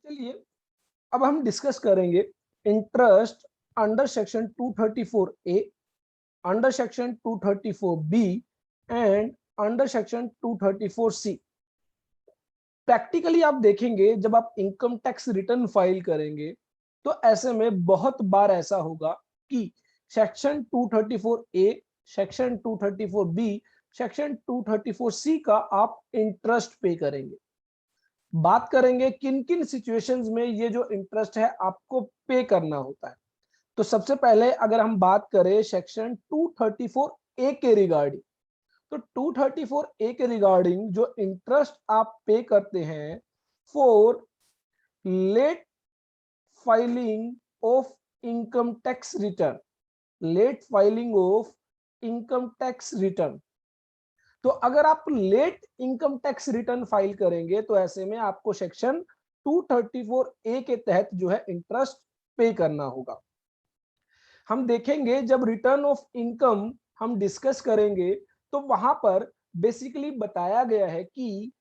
चलिए अब हम डिस्कस करेंगे interest under section 234 A, under section 234 B and under section 234 C. Practically आप देखेंगे जब आप इनकम टैक्स रिटर्न फाइल करेंगे तो ऐसे में बहुत बार ऐसा होगा कि सेक्शन 234 ए, सेक्शन 234 बी, सेक्शन 234 सी का आप इंटरेस्ट पे करेंगे। बात करेंगे किन किन सिचुएशंस में ये जो इंटरेस्ट है आपको पे करना होता है। तो सबसे पहले अगर हम बात करें सेक्शन 234 ए के रिगार्डिंग, तो 234 ए के रिगार्डिंग जो इंटरेस्ट आप पे करते हैं for late filing of income tax return, late filing of income tax return. तो अगर आप late income tax return file करेंगे तो ऐसे में आपको सेक्शन 234 ए के तहत जो है इंटरेस्ट पे करना होगा। हम देखेंगे जब रिटर्न ऑफ इनकम हम डिस्कस करेंगे तो वहां पर बेसिकली बताया गया है कि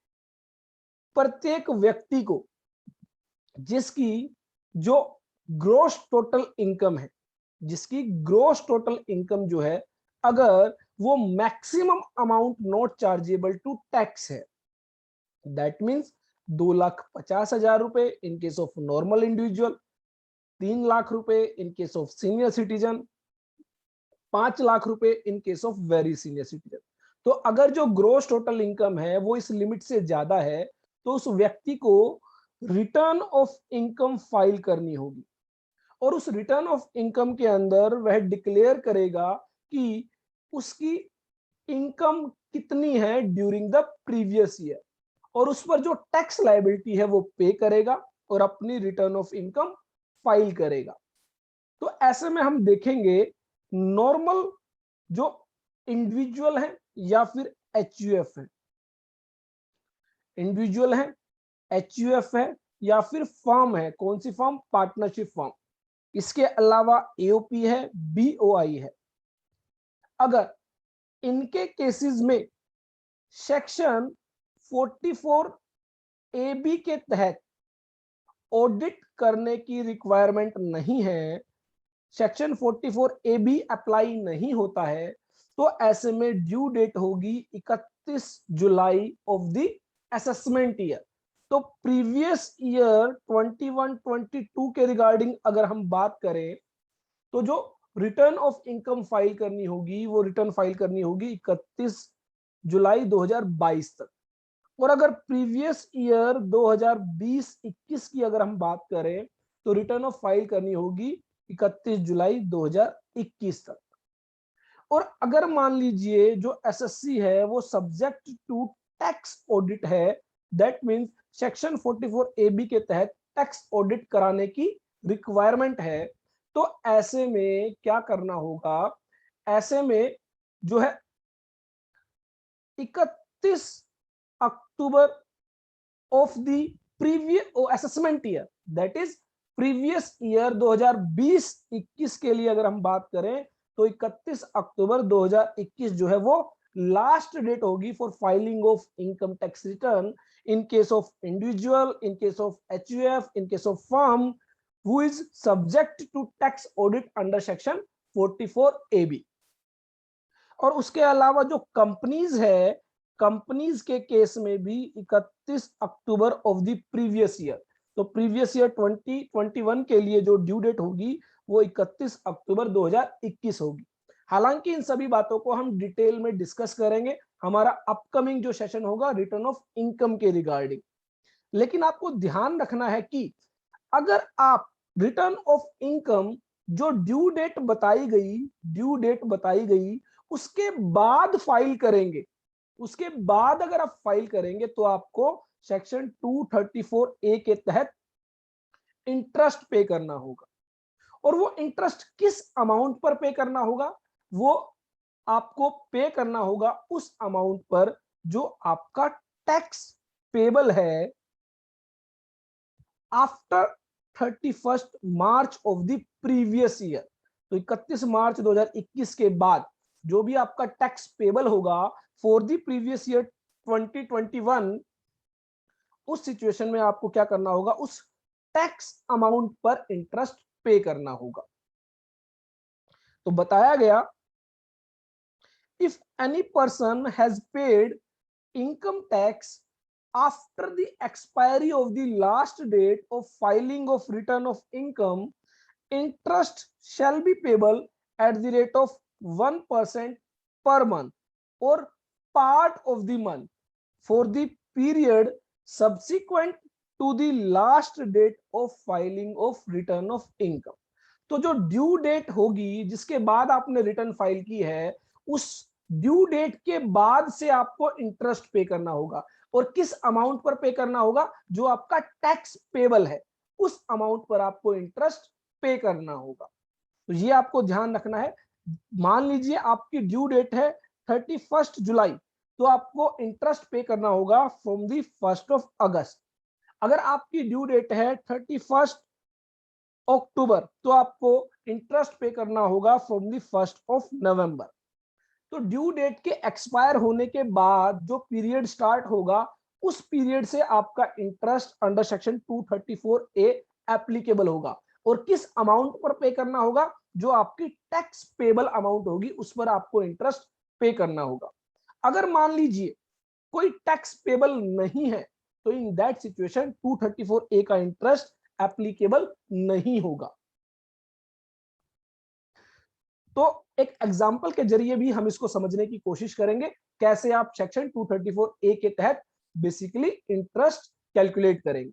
प्रत्येक व्यक्ति को जिसकी जो ग्रोस टोटल इनकम है, जिसकी ग्रोस टोटल इनकम जो है अगर वो maximum amount not chargeable to tax है, दैट मीन्स 2,50,000 रुपए in case of normal individual, 3 lakh रुपए in case of senior citizen, 5 lakh रुपए in case of very senior citizen. तो अगर जो ग्रोस टोटल इनकम है वो इस लिमिट से ज्यादा है तो उस व्यक्ति को रिटर्न ऑफ इनकम फाइल करनी होगी और उस रिटर्न ऑफ इनकम के अंदर वह डिक्लेयर करेगा कि उसकी इनकम कितनी है ड्यूरिंग द प्रीवियस ईयर और उस पर जो टैक्स लायबिलिटी है वो पे करेगा और अपनी रिटर्न ऑफ इनकम फाइल करेगा। तो ऐसे में हम देखेंगे नॉर्मल जो इंडिविजुअल है या फिर एचयूएफ है, इंडिविजुअल है, एचयूएफ है या फिर फर्म है, कौन सी फर्म, पार्टनरशिप फर्म, इसके अलावा एओपी है, बीओआई है। अगर इनके केसेस में सेक्शन 44 ए बी के तहत ऑडिट करने की रिक्वायरमेंट नहीं है, सेक्शन 44 ए बी अप्लाई नहीं होता है, तो ऐसे में ड्यू डेट होगी 31 July of the assessment year. तो प्रीवियस ईयर 21-22 के रिगार्डिंग अगर हम बात करें तो जो रिटर्न ऑफ इनकम फाइल करनी होगी वो रिटर्न फाइल करनी होगी 31 जुलाई 2022 तक। और अगर प्रीवियस ईयर 2020-21 की अगर हम बात करें तो रिटर्न ऑफ फाइल करनी होगी 31 जुलाई 2021 तक। और अगर मान लीजिए जो एसएससी है वो सब्जेक्ट टू टैक्स ऑडिट है, that means section 44 A B के तहत टैक्स ऑडिट कराने की रिक्वायरमेंट है, तो ऐसे में क्या करना होगा, ऐसे में जो है 31 October of the previous assessment year, that is previous year 2020-21 के लिए अगर हम बात करें तो 31 अक्टूबर 2021 जो है वो लास्ट डेट होगी for filing of income tax return in case of individual, in case of HUF, in case of firm who is subject to tax audit under section 44 A B. और उसके अलावा जो कंपनीज है, companies के case में भी 31 October of the previous year, तो previous year 2021 के लिए जो ड्यू डेट होगी वो 31 अक्टूबर 2021 होगी। हालांकि इन सभी बातों को हम डिटेल में डिस्कस करेंगे हमारा अपकमिंग जो सेशन होगा रिटर्न ऑफ इनकम के रिगार्डिंग। लेकिन आपको ध्यान रखना है कि अगर आप रिटर्न ऑफ इनकम जो ड्यू डेट बताई गई, ड्यू डेट बताई गई उसके बाद फाइल करेंगे, उसके बाद अगर आप फाइल करेंगे तो आपको सेक्शन 234 ए के तहत इंटरेस्ट पे करना होगा। और वो इंटरेस्ट किस अमाउंट पर पे करना होगा, वो आपको पे करना होगा उस अमाउंट पर जो आपका टैक्स पेबल है after 31 March of the previous year. तो 31 मार्च 2021 के बाद जो भी आपका टैक्स पेबल होगा फॉर द प्रीवियस ईयर 2021, उस सिचुएशन में आपको क्या करना होगा, उस टैक्स अमाउंट पर इंटरेस्ट पे करना होगा। तो बताया गया, if any person has paid income tax after the expiry of the last date of filing of return of income, interest shall be payable at the rate of 1% per month or part of the month for the period subsequent to the last date of filing of return of income। तो जो due date होगी जिसके बाद आपने return file की है, उस due date के बाद से आपको इंटरेस्ट पे करना होगा। और किस अमाउंट पर पे करना होगा? जो आपका टैक्स पेबल है उस अमाउंट पर आपको इंटरेस्ट पे करना होगा। तो ये आपको ध्यान रखना है। मान लीजिए आपकी ड्यू डेट है 31 जुलाई, तो आपको इंटरेस्ट पे करना होगा फ्रॉम दी 1 अगस्त। अगर आपकी ड्यू डेट है 31 अक्टूबर, तो आपको इंटरेस्ट पे करना होगा फ्रॉम दी 1 नवंबर। तो ड्यू डेट के एक्सपायर होने के बाद जो पीरियड स्टार्ट होगा, उस पीरियड से आपका interest under section 234A applicable होगा। और किस अमाउंट पर पे करना होगा? जो आपकी टैक्स पेबल अमाउंट होगी उस पर आपको इंटरेस्ट पे करना होगा। अगर मान लीजिए कोई टैक्स पेबल नहीं है, तो इन दैट सिचुएशन 234A का इंटरेस्ट एप्लीकेबल नहीं होगा। तो एक एग्जांपल के जरिए भी हम इसको समझने की कोशिश करेंगे, कैसे आप सेक्शन 234A के तहत बेसिकली इंटरेस्ट कैलकुलेट करेंगे।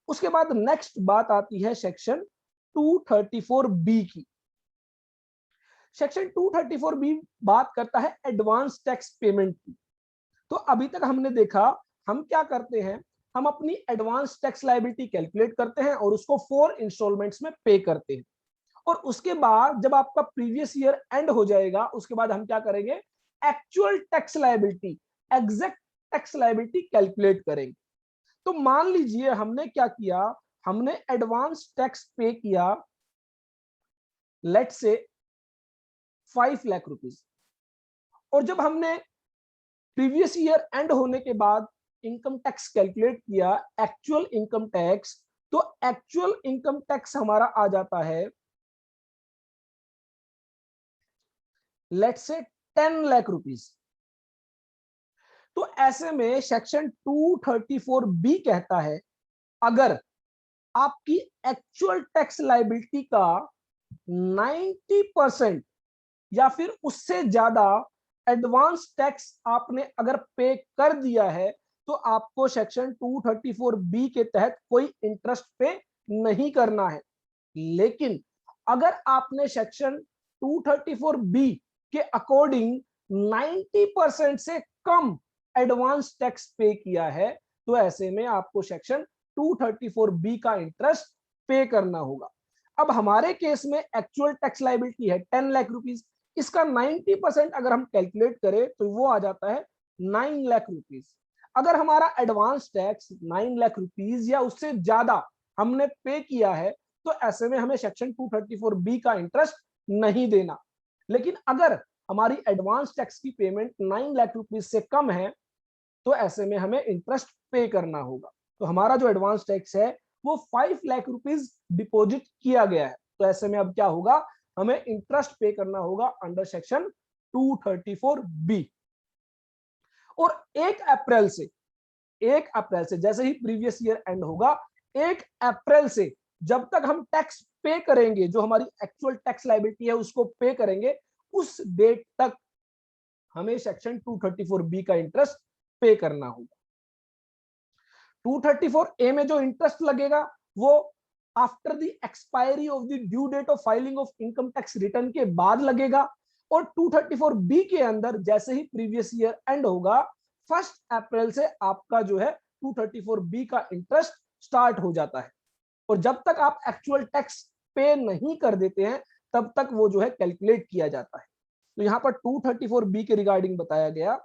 उसके बाद नेक्स्ट बात आती है सेक्शन 234B की। सेक्शन 234B बात करता है एडवांस टैक्स पेमेंट की। तो अभी तक हमने देखा हम क्या करते हैं, हम अपनी एडवांस टैक्स लायबिलिटी कैलकुलेट करते हैं और उसको 4 इंस्टॉलमेंट्स में पे करते हैं। और उसके बाद जब आपका प्रीवियस ईयर एंड हो जाएगा, उसके बाद हम क्या करेंगे? Actual tax liability, exact tax liability calculate करेंगे। तो मान लीजिए हमने क्या किया, हमने एडवांस टैक्स पे किया लेट्स से 5 लाख रुपीस। और जब हमने प्रीवियस ईयर एंड होने के बाद इनकम टैक्स कैलकुलेट किया, एक्चुअल इनकम टैक्स, तो एक्चुअल इनकम टैक्स हमारा आ जाता है लेट्स से 10 लाख रुपीस। तो ऐसे में सेक्शन 234B कहता है, अगर आपकी एक्चुअल टैक्स लायबिलिटी का 90% या फिर उससे ज्यादा एडवांस टैक्स आपने अगर पे कर दिया है, तो आपको सेक्शन 234B के तहत कोई इंटरेस्ट पे नहीं करना है। लेकिन अगर आपने सेक्शन 234B के अकॉर्डिंग 90% से कम एडवांस टैक्स पे किया है, तो ऐसे में आपको सेक्शन 234B का इंटरेस्ट पे करना होगा। अब हमारे केस में एक्चुअल टैक्स लायबिलिटी है 10 लाख रुपीस, इसका 90% अगर हम कैलकुलेट करें तो वो आ जाता है 9 लाख रुपीस। अगर हमारा एडवांस टैक्स 9 लाख रुपीस या उससे ज्यादा हमने पे किया है, तो ऐसे में हमें सेक्शन 234B का इंटरेस्ट नहीं देना। लेकिन अगर हमारी एडवांस टैक्स की पेमेंट 9 लाख रुपीस से कम है, तो ऐसे में हमें इंटरेस्ट पे करना होगा। तो हमारा जो एडवांस टैक्स है वो 5 लाख रुपीस डिपॉजिट किया गया है, तो ऐसे में अब क्या होगा, हमें इंटरेस्ट पे करना होगा अंडर सेक्शन 234B। और 1 अप्रैल से जैसे ही प्रीवियस ईयर एंड होगा, 1 अप्रैल से जब तक हम टैक्स पे करेंगे, जो हमारी एक्चुअल टैक्स लायबिलिटी है उसको पे करेंगे, उस डेट तक हमें सेक्शन 234B का इंटरेस्ट पे करना होगा। 234A में जो इंटरेस्ट लगेगा वो after the expiry of the due date of filing of income tax return के बाद लगेगा। और 234B के अंदर जैसे ही प्रीवियस ईयर एंड होगा, 1 अप्रैल से आपका जो है 234B का इंटरेस्ट स्टार्ट हो जाता है। और जब तक आप एक्चुअल टैक्स पे नहीं कर देते हैं, तब तक वो जो है कैलकुलेट किया जाता है। तो यहां पर 234B के रिगार्डिंग बताया गया,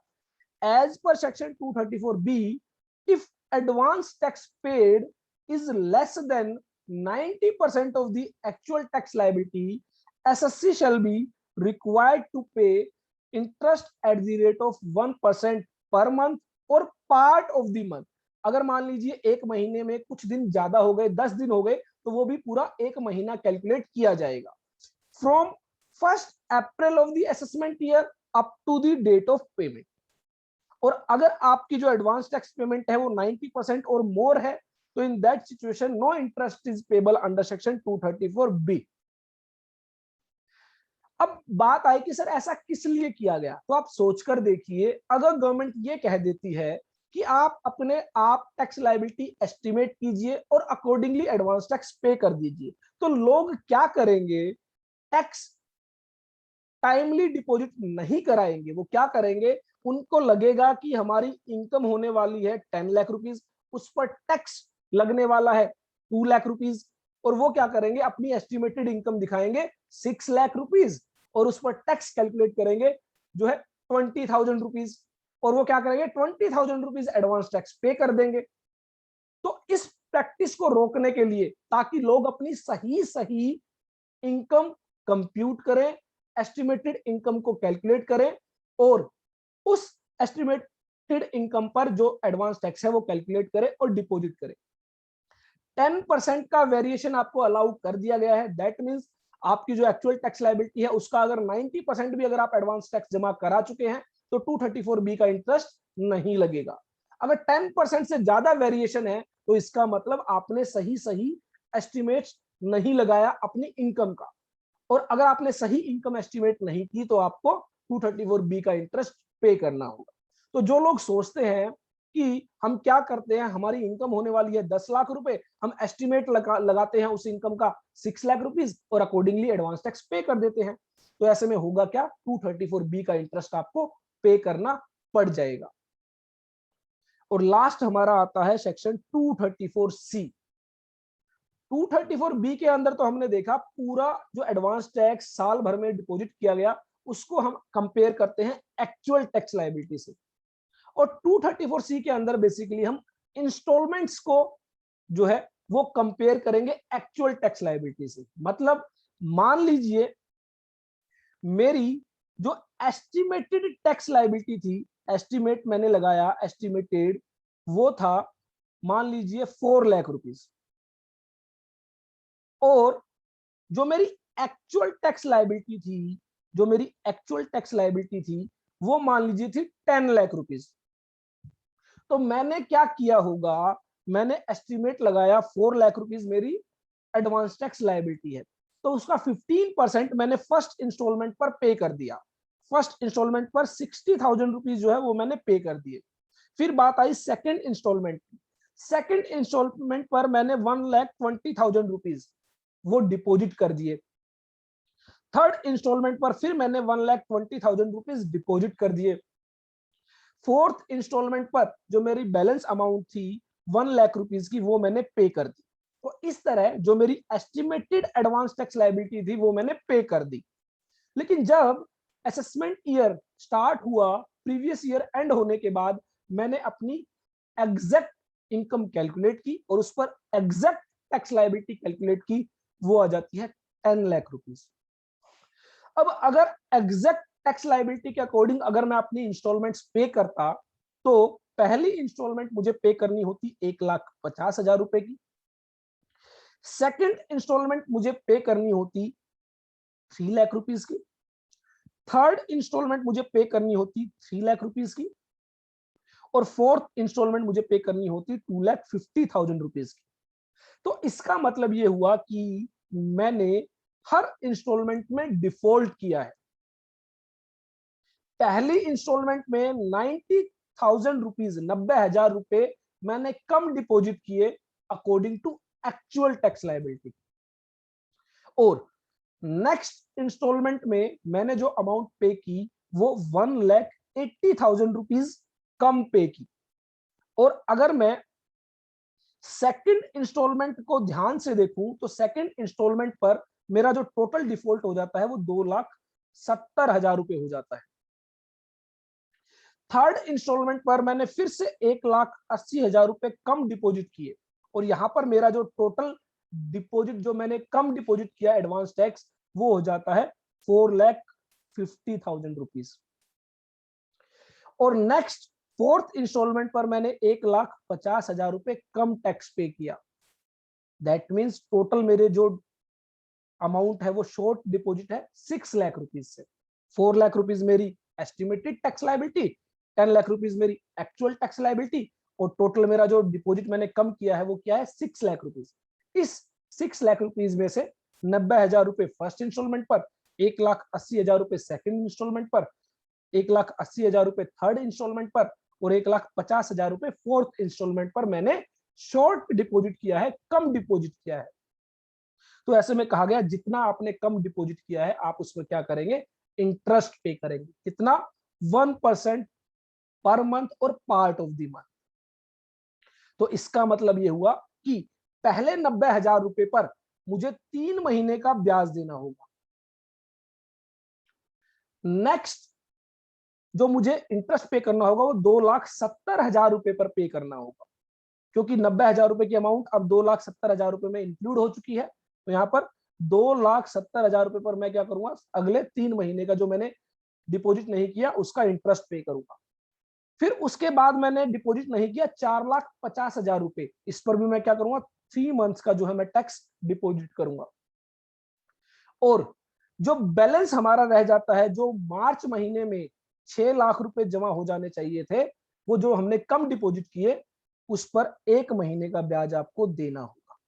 as per section 234B, if advance tax paid is less than 90% of the actual tax liability, assessee shall be required to pay interest at the rate of 1% per month or part of the month अगर मान लीजिए एक महीने में कुछ दिन ज्यादा हो गए, 10 दिन हो गए, तो वो भी पूरा एक महीना कैलकुलेट किया जाएगा from 1 April of the assessment year up to the date of payment. और अगर आपकी जो एडवांस टैक्स पेमेंट है वो 90% और मोर है, तो in that situation no interest is payable under section 234B। अब बात आई कि सर ऐसा किस लिए किया गया, तो आप सोचकर देखिए, अगर गवर्नमेंट ये कह देती है कि आप अपने आप टैक्स लायबिलिटी एस्टिमेट कीजिए और अकॉर्डिंगली एडवांस टैक्स पे कर दीजिए, तो लोग क्या करेंगे, टैक्स टाइमली डिपॉजिट नहीं कराएंगे। वो क्या करेंगे, उनको लगेगा कि हमारी इनकम होने वाली है 10 लाख रुपीज, उस पर टैक्स लगने वाला है 2 लाख रुपीज, और वो क्या करेंगे, अपनी एस्टिमेटेड इनकम दिखाएंगे 6 लाख रुपीज और उस पर टैक्स कैलकुलेट करेंगे जो है 20,000 रुपीज, और वो क्या करेंगे 20,000 रुपीज एडवांस टैक्स पे कर देंगे। तो इस प्रैक्टिस को रोकने के लिए, ताकि लोग अपनी सही सही इनकम कंप्यूट करें, एस्टिमेटेड इनकम को कैलकुलेट करें और उस एस्टिमेटेड इनकम पर जो एडवांस टैक्स है वो कैलकुलेट करें और डिपॉजिट करें। 10% का वेरिएशन आपको अलाउ कर दिया गया है। दैट मींस आपकी जो एक्चुअल टैक्स लायबिलिटी है उसका अगर 90% भी अगर आप एडवांस टैक्स जमा करा चुके हैं तो 234B का इंटरेस्ट नहीं लगेगा। अगर 10% से ज्यादा वेरिएशन है तो इसका मतलब आपने सही सही एस्टिमेट नहीं लगाया अपनी इनकम का, और अगर आपने सही इनकम एस्टिमेट नहीं की तो आपको 234B का इंटरेस्ट पे करना होगा। तो जो लोग सोचते हैं कि हम क्या करते हैं, हमारी इनकम होने वाली है 10 लाख रुपए, हम एस्टिमेट लगाते हैं उस इनकम का 6 लाख रुपीज और अकॉर्डिंगली एडवांस टैक्स पे कर देते हैं, तो ऐसे में होगा क्या, 234B का इंटरेस्ट आपको पे करना पड़ जाएगा। और लास्ट हमारा आता है सेक्शन 234C। 234B के अंदर तो हमने देखा पूरा जो एडवांस टैक्स साल भर में डिपॉजिट किया गया उसको हम कंपेयर करते हैं एक्चुअल टैक्स लायबिलिटी से, और 234C के अंदर बेसिकली हम इंस्टॉलमेंट्स को जो है वो कंपेयर करेंगे एक्चुअल टैक्स लायबिलिटी से। मतलब मान लीजिए मेरी जो एस्टिमेटेड टैक्स लायबिलिटी थी, एस्टिमेट मैंने लगाया, एस्टिमेटेड वो था मान लीजिए 4 लाख रुपीज, और जो मेरी एक्चुअल टैक्स लायबिलिटी थी, जो मेरी एक्चुअल टैक्स लायबिलिटी थी वो मान लीजिए थी 10 लाख रुपीज। तो मैंने क्या किया होगा, मैंने एस्टिमेट लगाया 4 लाख रुपीज मेरी एडवांस टैक्स लायबिलिटी है, तो उसका 15% मैंने फर्स्ट इंस्टॉलमेंट पर पे कर दिया। फर्स्ट इंस्टॉलमेंट पर 60,000 रुपीज जो है वो मैंने पे कर दिए। फिर बात आई सेकंड इंस्टॉलमेंट की। सेकंड इंस्टॉलमेंट पर मैंने 1,20,000 रुपीज वो डिपॉजिट कर दिए। थर्ड इंस्टॉलमेंट पर फिर मैंने 1,20,000 रुपीज डिपॉजिट कर दिए। फोर्थ इंस्टॉलमेंट पर जो मेरी बैलेंस अमाउंट थी 1 लाख रुपीज की वो मैंने पे कर दी। तो इस तरह जो मेरी एस्टिमेटेड एडवांस टैक्स लायबिलिटी थी वो मैंने पे कर दी। लेकिन जब असेसमेंट ईयर स्टार्ट हुआ, प्रीवियस ईयर एंड होने के बाद मैंने अपनी एग्जैक्ट इनकम कैलकुलेट की और उस पर एग्जैक्ट टैक्स लायबिलिटी कैलकुलेट की, वो आ जाती है 10 लाख रुपीज। अब अगर एग्जैक्ट टैक्स लायबिलिटी के अकॉर्डिंग अगर मैं अपनी इंस्टॉलमेंट्स पे करता तो पहली इंस्टॉलमेंट मुझे पे करनी होती 1,50,000 रुपए की, सेकंड इंस्टॉलमेंट मुझे पे करनी होती 3 लाख रुपीज की, थर्ड इंस्टॉलमेंट मुझे पे करनी होती 3 लाख रुपीज की, और फोर्थ इंस्टॉलमेंट मुझे पे करनी होती 2,50,000 रुपीज की। तो इसका मतलब ये हुआ कि मैंने हर इंस्टॉलमेंट में डिफॉल्ट किया है। पहली इंस्टॉलमेंट में 90,000 रुपीज, 90,000 रुपए मैंने कम डिपॉजिट किए according to actual tax liability, और नेक्स्ट इंस्टॉलमेंट में मैंने जो अमाउंट पे की वो 1,80,000 रुपीज कम पे की। और अगर मैं सेकंड इंस्टॉलमेंट को ध्यान से देखूं तो सेकंड इंस्टॉलमेंट पर मेरा जो टोटल डिफॉल्ट हो जाता है वो 2,70,000 रुपए हो जाता है। थर्ड इंस्टॉलमेंट पर मैंने फिर से 1,80,000 रुपए कम डिपॉजिट किए, और यहां पर मेरा जो टोटल डिपॉजिट जो मैंने कम डिपॉजिट किया एडवांस टैक्स वो हो जाता है 4,50,000 रुपीज। और नेक्स्ट फोर्थ इंस्टॉलमेंट पर मैंने 1,50,000 रुपए कम टैक्स पे किया। दैट मीन्स टोटल मेरे जो अमाउंट है वो शॉर्ट डिपॉजिट है 6 लाख रुपीज से। 4 लाख रुपीज मेरी estimated tax liability, 10 lakh rupees मेरी एक्चुअल टैक्स लाइबिलिटी, और टोटल मेरा जो डिपॉजिट मैंने कम किया है वो क्या है 6 लाख रुपीज। इस 6 लाख रुपीज में से 90,000 रुपए फर्स्ट इंस्टॉलमेंट पर, 1,80,000 रुपए सेकंड इंस्टॉलमेंट पर, 1,80,000 रुपए थर्ड इंस्टॉलमेंट पर, और 1,50,000 रुपए फोर्थ इंस्टॉलमेंट पर मैंने शॉर्ट डिपॉजिट किया है, कम डिपॉजिट किया है। तो ऐसे में कहा गया जितना आपने कम डिपॉजिट किया है आप उस पर क्या करेंगे, इंटरेस्ट पे करेंगे। कितना, 1% पर मंथ और पार्ट ऑफ द मंथ। तो इसका मतलब ये हुआ कि पहले 90,000 रुपए पर मुझे 3 महीने का ब्याज देना होगा। नेक्स्ट जो मुझे इंटरेस्ट पे करना होगा वो 2,70,000 रुपए पर पे करना होगा, क्योंकि 90,000 रुपए की अमाउंट अब 2,70,000 रुपए में इंक्लूड हो चुकी है। तो यहाँ पर 2,70,000 रुपए पर मैं क्या करूंगा, अगले 3 महीने का जो मैंने डिपॉजिट नहीं किया उसका इंटरेस्ट पे करूंगा। फिर उसके बाद मैंने डिपॉजिट नहीं किया 4,50,000 रुपए, इस पर भी मैं क्या करूंगा, 3 मंथ्स का जो है मैं टैक्स डिपॉजिट करूंगा। और जो बैलेंस हमारा रह जाता है, जो मार्च महीने में 6 लाख रुपए जमा हो जाने चाहिए थे, वो जो हमने कम डिपॉजिट किए उस पर 1 महीने का ब्याज आपको देना होगा।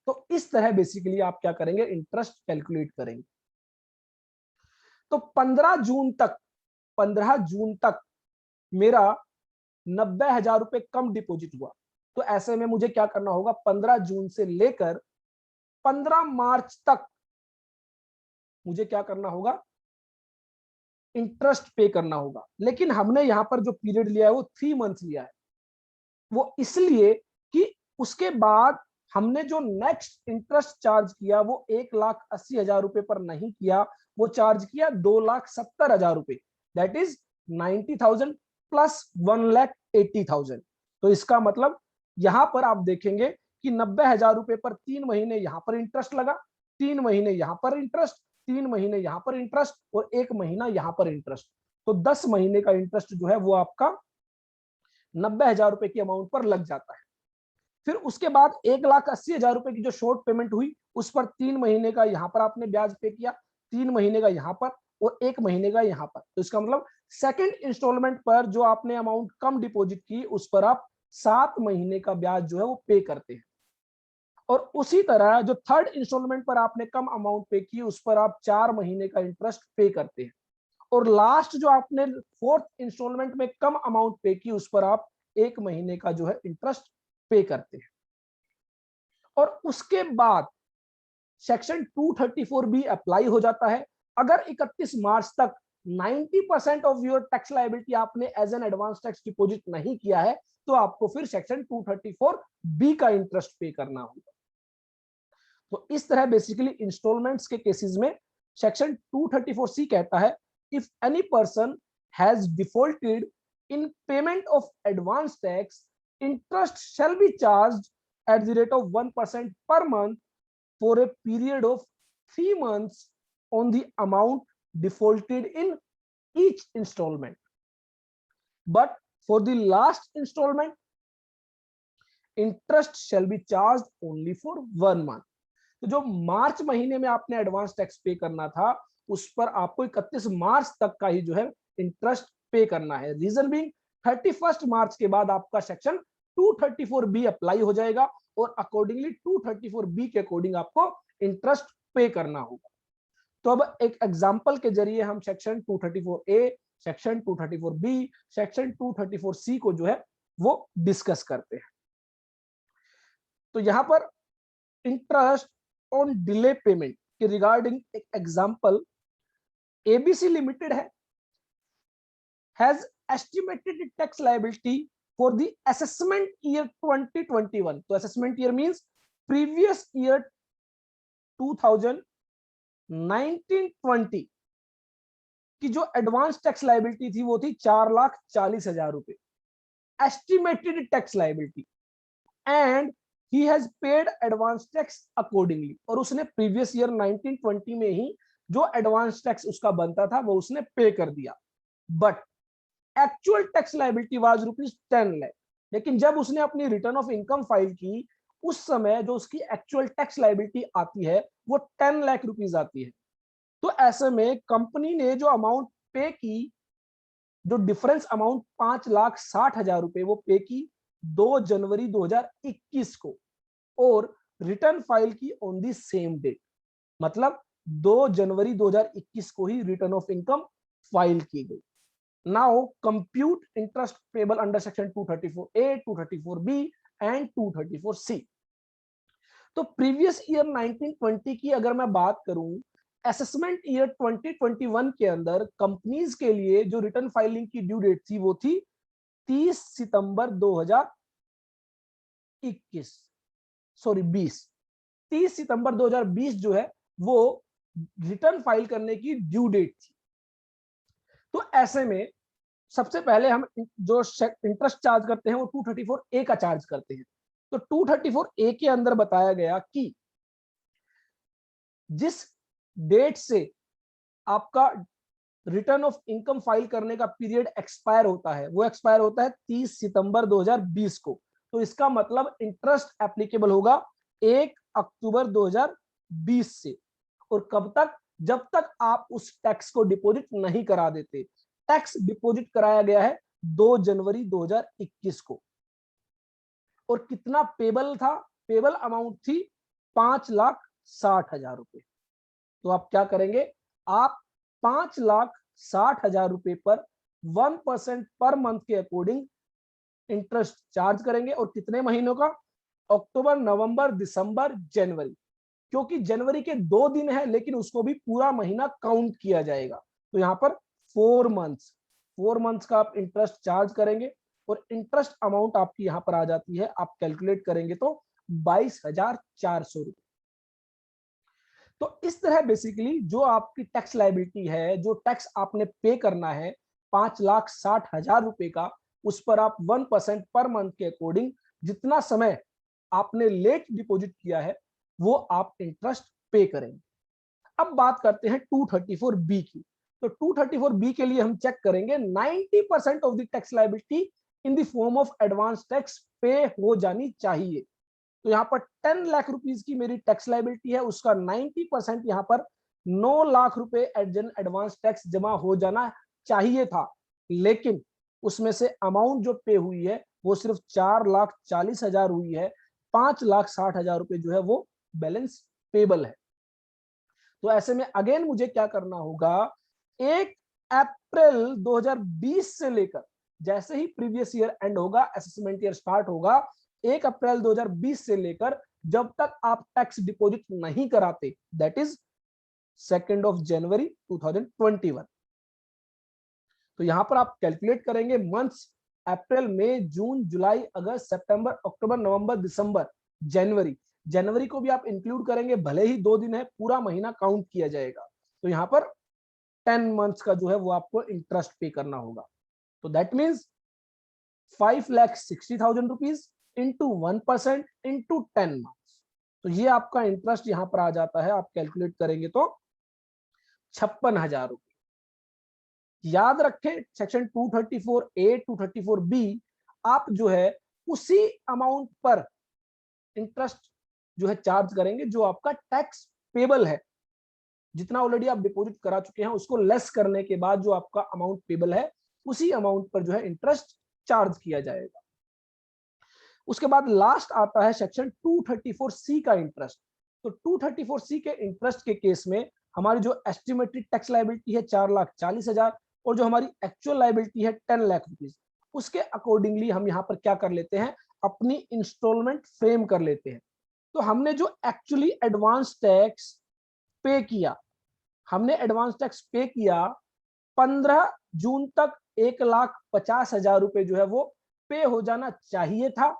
तो इस तरह बेसिकली आप क्या करेंगे, इंटरेस्ट कैलकुलेट करेंगे। तो 15 जून तक मेरा 90,000 रुपए कम डिपॉजिट हुआ। तो ऐसे में मुझे क्या करना होगा, 15 जून से लेकर 15 मार्च तक मुझे क्या करना होगा, इंटरेस्ट पे करना होगा। लेकिन हमने यहां पर जो पीरियड लिया है वो 3 मंथ लिया है, वो इसलिए कि उसके बाद हमने जो नेक्स्ट इंटरेस्ट चार्ज किया वो 1,80,000 रुपए पर नहीं किया, वो चार्ज किया 2,70,000 रुपए, दैट इज 90,000 प्लस 1,80,000। तो इसका मतलब यहां पर आप देखेंगे कि 90,000 रुपए पर 3 महीने यहां पर इंटरेस्ट लगा, 3 महीने यहां पर इंटरेस्ट, 3 महीने यहां पर इंटरेस्ट, और 1 महीना यहां पर इंटरेस्ट। तो 10 महीने का इंटरेस्ट जो है वो आपका 90,000 रुपए की अमाउंट पर लग जाता है। फिर उसके बाद 1,80,000 रुपए की जो शॉर्ट पेमेंट हुई उस पर 3 महीने का यहां पर आपने ब्याज पे किया, 3 महीने का यहां पर, और 1 महीने का यहां पर। तो इसका मतलब सेकंड इंस्टॉलमेंट पर जो आपने अमाउंट कम डिपॉजिट की उस पर आप 7 महीने का ब्याज जो है वो पे करते हैं। और उसी तरह जो थर्ड इंस्टॉलमेंट पर आपने कम अमाउंट पे की उस पर आप 4 महीने का इंटरेस्ट पे करते हैं। और लास्ट जो आपने फोर्थ इंस्टॉलमेंट में कम अमाउंट पे की उस पर आप 1 महीने का जो है इंटरेस्ट पे करते हैं। और उसके बाद सेक्शन 234 भी अप्लाई हो जाता है। अगर 31 मार्च तक 90% ऑफ योर टैक्स लायबिलिटी आपने as an advance tax deposit नहीं किया है तो आपको फिर सेक्शन 234 बी का इंटरेस्ट पे करना होगा। तो इस तरह बेसिकली इंस्टॉलमेंट्स के केसेस में सेक्शन 234 सी कहता है, if any person has defaulted in payment of advance tax, interest shall be charged at the rate of 1% per month for a period of 3 months on the amount defaulted in each installment. But for the last installment, interest shall be charged only for 1 month. तो जो मार्च महीने में आपने advance tax पे करना था उस पर आपको 31 मार्च तक का ही जो है इंटरेस्ट पे करना है। रीजन बीइंग 31 मार्च के बाद आपका सेक्शन 234 बी अप्लाई हो जाएगा और अकॉर्डिंगली 234 बी के अकॉर्डिंग आपको इंटरेस्ट पे करना होगा। तो अब एक एग्जांपल के जरिए हम सेक्शन 234 ए, सेक्शन 234 बी, सेक्शन 234 सी को जो है वो डिस्कस करते हैं। तो यहां पर इंटरेस्ट ऑन डिले पेमेंट के रिगार्डिंग एक example, ABC limited has estimated tax liability for the assessment year 2021. तो assessment year means previous year 2019-20 की जो एडवांस टैक्स लायबिलिटी थी वो थी 4,40,000 रुपए estimated tax liability, and he has paid advance tax accordingly. और उसने प्रीवियस ईयर 1920 में ही जो एडवांस टैक्स उसका बनता था वो उसने पे कर दिया। But actual tax liability was ₹10 lakh, लेकिन जब उसने अपनी रिटर्न ऑफ इनकम फाइल की उस समय जो उसकी एक्चुअल टैक्स लायबिलिटी आती है वो 10 लाख रुपीज आती है। तो ऐसे में कंपनी ने जो अमाउंट पे की, जो डिफरेंस अमाउंट 5,60,000 रुपए वो पे की 2 जनवरी 2021 को, और रिटर्न फाइल की ऑन दी सेम डेट, मतलब 2 जनवरी 2021 को ही रिटर्न ऑफ इनकम फाइल की गई। Now compute interest payable under section 234A, 234B and 234C। तो प्रीवियस ईयर 1920 की अगर मैं बात करूं, असेसमेंट ईयर 2021 के अंदर कंपनीज के लिए जो रिटर्न फाइलिंग की ड्यू डेट थी वो थी 30 सितंबर 2021, सॉरी 20, 30 सितंबर 2020 जो है वो रिटर्न फाइल करने की ड्यू डेट थी। तो ऐसे में सबसे पहले हम जो इंटरेस्ट चार्ज करते हैं वो 234A का चार्ज करते हैं। तो 234A के अंदर बताया गया कि जिस डेट से आपका रिटर्न ऑफ इनकम फाइल करने का पीरियड एक्सपायर होता है वो एक्सपायर होता है 30 सितंबर 2020 को। तो इसका मतलब इंटरेस्ट एप्लीकेबल होगा 1 अक्टूबर 2020 से, और कब तक, जब तक आप उस टैक्स को डिपॉजिट नहीं करा देते। टैक्स डिपॉजिट कराया गया है 2 जनवरी 2021 को, और कितना पेबल था, पेबल अमाउंट थी 5,60,000 रुपए। तो आप क्या करेंगे, आप 5,60,000 रुपए पर 1% पर मंथ के अकॉर्डिंग इंटरेस्ट चार्ज करेंगे। और कितने महीनों का, अक्टूबर, नवंबर, दिसंबर, जनवरी, क्योंकि जनवरी के 2 दिन है लेकिन उसको भी पूरा महीना काउंट किया जाएगा। तो यहाँ पर 4 मंथ्स का आप इंटरेस्ट चार्ज करेंगे, और इंटरेस्ट अमाउंट आपकी यहाँ पर आ जाती है, आप कैलकुलेट करेंगे तो 22,400 रुपए। तो इस तरह बेसिकली जो आपकी टैक्स लायबिलिटी है, जो टैक्स आपने पे करना है 5,60,000 रुपए का, उस पर आप 1% पर मंथ के अकॉर्डिंग जितना समय आपने लेट डिपॉजिट किया है वो आप इंटरेस्ट पे करेंगे। अब बात करते हैं 234B की। तो 234B के लिए हम चेक करेंगे 90% of the tax liability in the form of advance tax पे हो जानी चाहिए। तो यहाँ पर 10 लाख रुपीज की मेरी टैक्स लायबिलिटी है, उसका 90% यहाँ पर 9 लाख रुपए एडवांस टैक्स जमा हो जाना चाहिए था, लेकिन उसमें से अमाउंट जो पे हुई है वो सिर्फ 4,40,000 हुई है। 5,60,000 रुपए जो है वो बैलेंस पेबल है। तो ऐसे में अगेन मुझे क्या करना होगा, 1 अप्रैल 2020 से लेकर, जैसे ही प्रीवियस ईयर एंड होगा, असेसमेंट ईयर स्टार्ट होगा, 1 अप्रैल 2020 से लेकर जब तक आप टैक्स डिपॉजिट नहीं कराते, दैट इज 2 जनवरी 2021। तो यहां पर आप कैलकुलेट करेंगे मंथ्स, अप्रैल, मई, जून, जुलाई, अगस्त, सितंबर, अक्टूबर, नवंबर, दिसंबर, जनवरी। जनवरी को भी आप इंक्लूड करेंगे, भले ही 2 दिन है, पूरा महीना काउंट किया जाएगा। तो यहाँ पर 10 मंथ्स का जो है वो आपको इंटरेस्ट पे करना होगा। तो that means 5,60,000 rupees into 1% into 10 months. तो ये आपका इंटरेस्ट यहाँ पर आ जाता है, आप कैलकुलेट करेंगे तो 56,000 रुपए। याद रखें सेक्शन 234A, 234B आप जो है उसी अमाउंट पर इंटरेस्ट जो है चार्ज करेंगे जो आपका टैक्स पेबल है। जितना ऑलरेडी आप डिपॉजिट करा चुके हैं उसको लेस करने के बाद जो आपका अमाउंट पेबल है उसी अमाउंट पर जो है इंटरेस्ट चार्ज किया जाएगा। उसके बाद लास्ट आता है सेक्शन 234C का इंटरेस्ट। तो 234C के इंटरेस्ट के केस में हमारी जो एस्टिमेटेड टैक्स लायबिलिटी है 4,40,000 और जो हमारी एक्चुअल लायबिलिटी है 10 लाख रुपीज, उसके अकॉर्डिंगली हम यहाँ पर क्या कर लेते हैं, अपनी इंस्टॉलमेंट फ्रेम कर लेते हैं। तो हमने जो एक्चुअली एडवांस टैक्स पे किया, हमने एडवांस टैक्स पे किया 15 जून तक 1,50,000 रुपए जो है वो पे हो जाना चाहिए था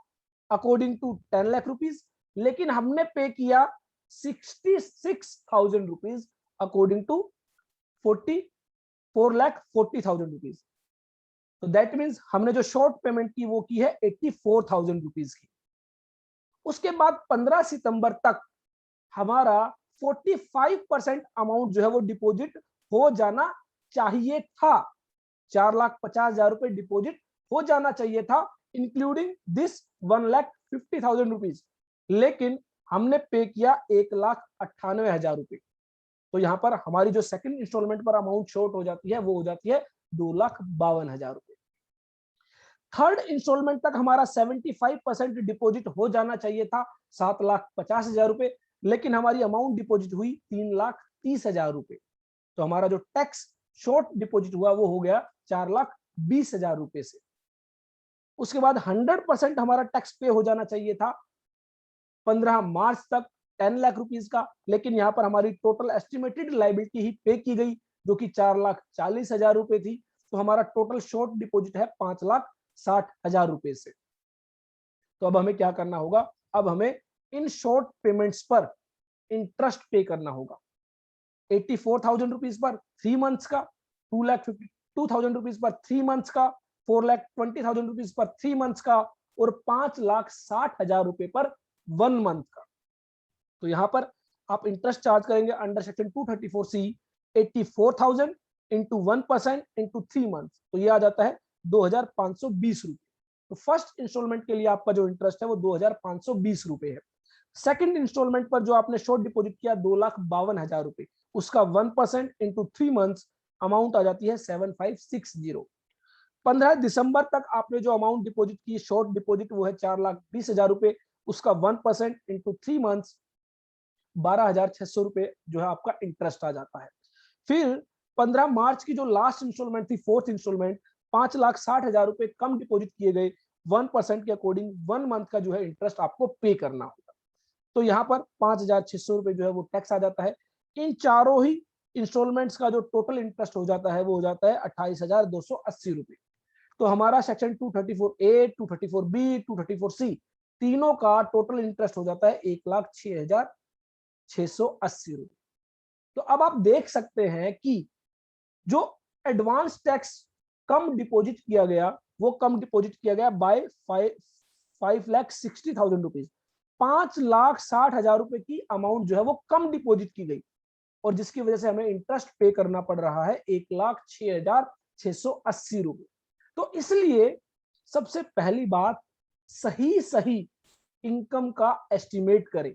अकॉर्डिंग टू 10 लाख रुपीज, लेकिन हमने पे किया 66,000 रुपीज अकॉर्डिंग टू 4,40,000 रुपीज। तो दैट मीन्स हमने जो शॉर्ट पेमेंट की वो की है 84,000 रुपीज की। उसके बाद 15 सितंबर तक हमारा 45% अमाउंट जो है वो डिपॉजिट हो जाना चाहिए था। 4,50,000 रुपए डिपॉजिट हो जाना चाहिए था, इंक्लूडिंग दिस 1,50,000 रुपीज, लेकिन हमने पे किया 1,98,000 रुपए। तो यहाँ पर हमारी जो सेकंड इंस्टॉलमेंट पर अमाउंट शॉर्ट हो जाती है वो हो जाती है 2,52,000 रुपए। थर्ड इंस्टॉलमेंट तक हमारा 75% डिपॉजिट हो जाना चाहिए था, 7,50,000 रुपए, लेकिन हमारी अमाउंट डिपॉजिट हुई 3,30,000 रुपए। तो हमारा जो टैक्स शॉर्ट डिपॉजिट हुआ वो हो गया 4,20,000 रुपए से। उसके बाद 100% हमारा टैक्स पे हो जाना चाहिए था 15 मार्च तक 10 लाख रुपीस का, लेकिन यहाँ पर हमारी टोटल एस्टिमेटेड लाइबिलिटी ही पे की गई जो कि 4,40,000 रुपए थी। तो हमारा टोटल शॉर्ट डिपॉजिट है 5,60,000 रुपए से। तो अब हमें क्या करना होगा, अब हमें इन शॉर्ट पेमेंट्स पर इंटरेस्ट पे करना होगा। 84,000 रुपीज पर 3 मंथ्स का, 2,52,000 रुपीज पर 3 मंथ्स का, 4,20,000 रुपीज पर 3 मंथ्स का और 5,60,000 रुपए पर 1 मंथ का। तो यहां पर आप इंटरेस्ट चार्ज करेंगे under section 234C 84,000 into 1% into 3 month, तो ये आ जाता है 2,520 रुपए। तो फर्स्ट इंस्टॉलमेंट के लिए आपका जो इंटरेस्ट है वो 2,520 रुपए है। सेकंड इंस्टॉलमेंट पर जो आपने शॉर्ट डिपॉजिट किया 2,52,000 रुपए, उसका 1% इंटू 3 मंथ्स अमाउंट आ जाती है 7,560। 15 दिसंबर तक आपने जो अमाउंट डिपॉजिट की शॉर्ट डिपॉजिट वो है 4,20,000 रुपए, उसका 1% इंटू 3 मंथ्स 12,600 रुपए जो है आपका इंटरेस्ट आ जाता है। फिर 15 मार्च की जो लास्ट इंस्टॉलमेंट थी, फोर्थ इंस्टॉलमेंट, 5,60,000 रुपए कम डिपॉजिट किए गए, 1% के अकॉर्डिंग 1 मंथ का जो है इंटरेस्ट आपको पे करना होगा। तो यहाँ पर 5,600 रुपए जो है वो टैक्स आ जाता है। इन चारों ही इंस्टॉलमेंट्स का जो टोटल इंटरेस्ट हो जाता है वो हो जाता है 28,280 रुपए। तो हमारा सेक्शन 234A, 234B, 234C तीनों का टोटल इंटरेस्ट हो जाता है 1,06,680 रुपए। तो अब आप देख सकते हैं कि जो एडवांस टैक्स कम डिपॉजिट किया गया वो कम डिपॉजिट किया गया बाय 5,60,000 रुपीज, 5,60,000 रुपए की अमाउंट जो है वो कम डिपॉजिट की गई और जिसकी वजह से हमें इंटरेस्ट पे करना पड़ रहा है 1,06,680 रुपए। तो इसलिए सबसे पहली बात, सही इनकम का एस्टिमेट करें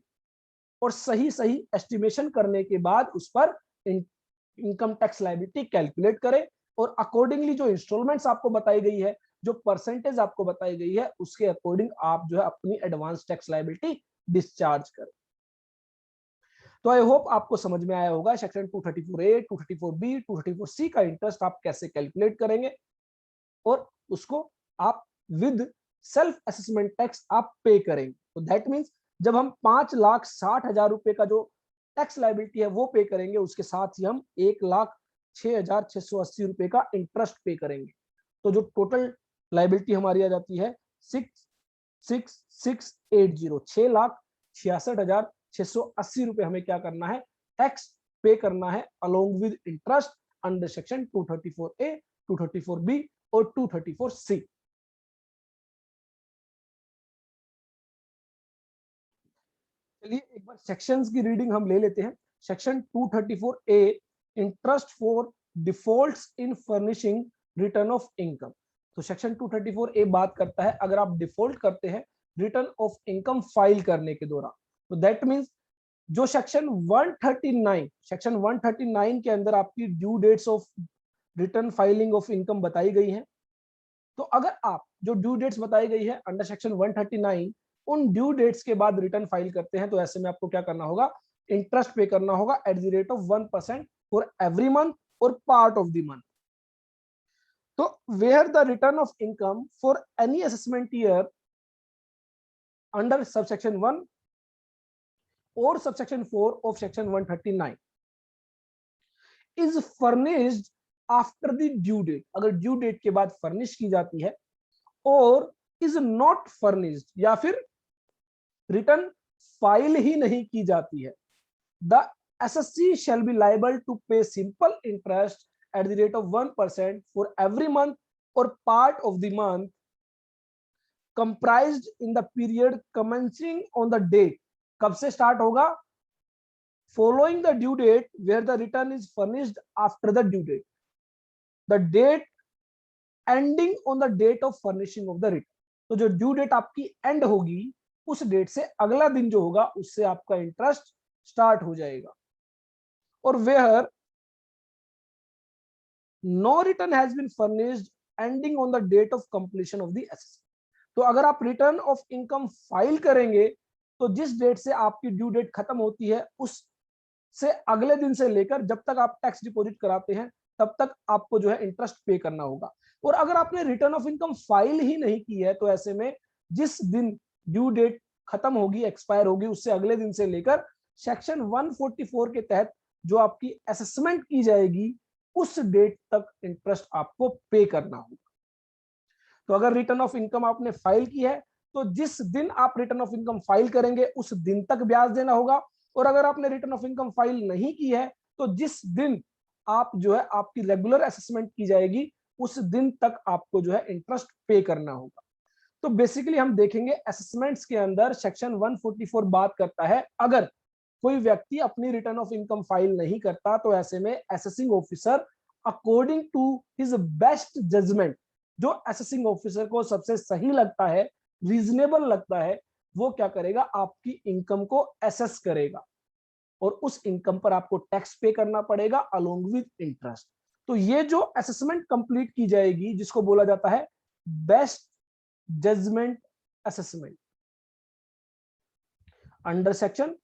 और सही एस्टिमेशन करने के बाद उस पर इनकम टैक्स लायबिलिटी कैलकुलेट करें और अकॉर्डिंगली जो इंस्टॉलमेंट्स आपको बताई गई है, जो परसेंटेज आपको बताई गई है, उसके अकॉर्डिंग आप जो है अपनी एडवांस टैक्स लायबिलिटी डिस्चार्ज करें। तो आई होप आपको समझ में आया होगा सेक्शन 234A, 234B, 234C का इंटरेस्ट आप कैसे कैलकुलेट करेंगे और उसको आप विद सेल्फ असेसमेंट टैक्स आप पे करेंगे। तो दैट मींस जब हम 5,60,000 रुपए का जो टैक्स लायबिलिटी है वो पे करेंगे, उसके साथ ही हम 1,06,680 रुपए का इंटरेस्ट पे करेंगे। तो जो टोटल लायबिलिटी हमारी आ जाती है 6,66,80, 6,66,680 रुपए हमें क्या करना है, टैक्स पे करना है along with interest under section 234A, 234B और 234C। चलिए एक बार सेक्शंस की रीडिंग हम ले लेते हैं। Section 234A, interest for defaults in furnishing return of income. तो सेक्शन 234A बात करता है अगर आप डिफॉल्ट करते हैं रिटर्न ऑफ इनकम फाइल करने के दौरान, तो दैट मींस जो सेक्शन 139 के अंदर आपकी due dates of return filing of income बताई गई है, तो अगर आप जो ड्यू डेट्स बताई गई है अंडर सेक्शन 139 उन ड्यू डेट्स के बाद रिटर्न फाइल करते हैं, तो ऐसे में आपको क्या करना होगा, इंटरेस्ट पे करना होगा at the rate of 1% for every month और पार्ट ऑफ द मंथ। तो where the return of income for any assessment year under subsection 1 और subsection 4 of section 139 is furnished after the due date, अगर due date के बाद furnish की जाती है, और इज नॉट फर्निश्ड या फिर रिटर्न फाइल ही नहीं की जाती है, the assessee shall be liable to pay simple interest at the rate of 1% for every month और part of the month comprised in the period commencing on the date, कब से start होगा, following the due date where the return is furnished after the due date, the date ending on the date of furnishing of the return. तो जो due date आपकी and होगी उस date से अगला दिन जो होगा उससे आपका इंटरेस्ट स्टार्ट हो जाएगा। और where no return has been furnished ending on the date of completion of the assessment. तो अगर आप रिटर्न ऑफ इनकम फाइल करेंगे तो जिस डेट से आपकी ड्यू डेट खत्म होती है उस से अगले दिन से लेकर जब तक आप टैक्स डिपॉजिट कराते हैं तब तक आपको जो है इंटरेस्ट पे करना होगा। और अगर आपने रिटर्न ऑफ इनकम फाइल ही नहीं की है तो ऐसे में जिस दिन ड्यू डेट खत्म होगी, एक्सपायर होगी, उससे अगले दिन से लेकर सेक्शन 144 के तहत जो आपकी असेसमेंट की जाएगी उस डेट तक इंटरेस्ट आपको पे करना होगा। तो अगर रिटर्न ऑफ इनकम आपने फाइल की है तो जिस दिन आप रिटर्न ऑफ इनकम फाइल करेंगे उस दिन तक ब्याज देना होगा। और अगर आपने रिटर्न ऑफ इनकम फाइल नहीं की है तो जिस दिन आप जो है आपकी रेगुलर असेसमेंट की जाएगी उस दिन तक आपको जो है इंटरेस्ट पे करना होगा। तो बेसिकली हम देखेंगे असेसमेंट्स के अंदर सेक्शन 144 बात करता है अगर कोई व्यक्ति अपनी रिटर्न ऑफ इनकम फाइल नहीं करता तो ऐसे में assessing officer according to his best judgement, जो असेसिंग ऑफिसर को सबसे सही लगता है, रीजनेबल लगता है, वो क्या करेगा, आपकी इनकम को असेस करेगा और उस इनकम पर आपको टैक्स पे करना पड़ेगा अलोंग विद इंटरेस्ट। तो ये जो असेसमेंट कंप्लीट की जाएगी जिसको बोला जाता है best judgement assessment under section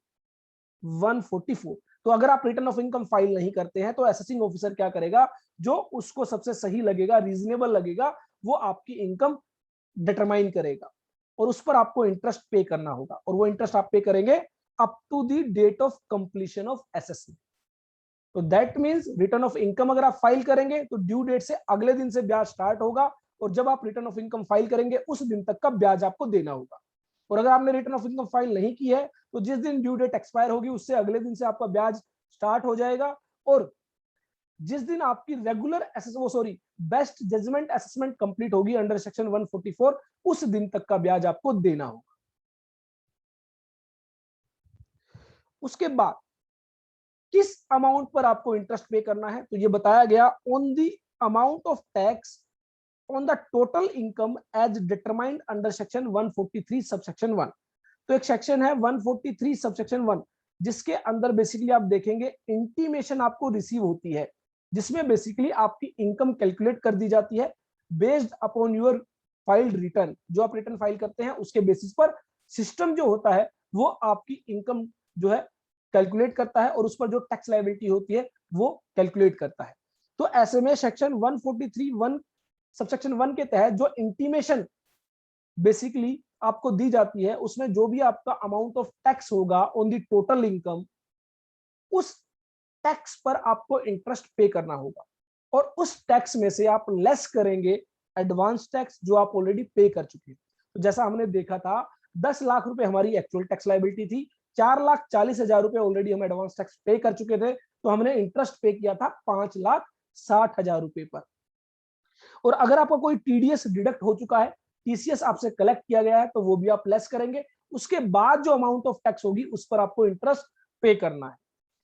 144। तो अगर आप रिटर्न ऑफ इनकम फाइल नहीं करते हैं तो असेसिंग ऑफिसर क्या करेगा, जो उसको सबसे सही लगेगा, रीजनेबल लगेगा, वो आपकी इनकम डिटरमाइन करेगा और उस पर आपको इंटरेस्ट पे करना होगा। और वो इंटरेस्ट आप पे करेंगे up to the date of completion of assessment. तो that means return of income अगर आप फाइल करेंगे तो ड्यू डेट से अगले दिन से ब्याज स्टार्ट होगा और जब आप रिटर्न ऑफ इनकम फाइल करेंगे उस दिन तक का ब्याज आपको देना होगा। और अगर आपने रिटर्न ऑफ इनकम फाइल नहीं की है तो जिस दिन ड्यू डेट एक्सपायर होगी उससे अगले दिन से आपका ब्याज स्टार्ट हो जाएगा और जिस दिन आपकी regular best judgement assessment complete होगी अंडर सेक्शन 144 उस दिन तक का ब्याज आपको देना होगा। उसके बाद किस अमाउंट पर आपको इंटरेस्ट पे करना है, तो ये बताया गया on the amount of tax on the total income as determined under section 143 subsection 1। तो एक सेक्शन है 143 सबसेक्शन 1 जिसके अंदर बेसिकली आप देखेंगे इंटीमेशन आपको रिसीव होती है जिसमें बेसिकली आपकी इनकम कैलकुलेट कर दी जाती है based upon your filed return. जो आप रिटर्न फाइल करते हैं उसके बेसिस पर सिस्टम जो होता है वो आपकी इनकम जो है कैलकुलेट करता है और उस पर जो टैक्स लायबिलिटी होती है वो कैलकुलेट करता है। तो ऐसे में सेक्शन 143(1) सबसेक्शन 1 के तहत जो इंटीमेशन बेसिकली आपको दी जाती है उसमें जो भी आपका अमाउंट ऑफ टैक्स होगा ऑन द टोटल इनकम उस टैक्स पर आपको इंटरेस्ट पे करना होगा और उस टैक्स में से आप लेस करेंगे एडवांस टैक्स जो आप ऑलरेडी पे कर चुके हैं। तो जैसा हमने देखा था 10 लाख रुपए हमारी एक्चुअल टैक्स लायबिलिटी थी, 4,40,000 रुपए ऑलरेडी हम एडवांस टैक्स पे कर चुके थे, तो हमने इंटरेस्ट पे किया था 5,60,000 रुपए पर। और अगर आपका कोई टीडीएस डिडक्ट हो चुका है, टीसीएस आपसे कलेक्ट किया गया है तो वो भी आप लेस करेंगे, उसके बाद जो अमाउंट ऑफ टैक्स होगी उस पर आपको इंटरेस्ट पे करना है।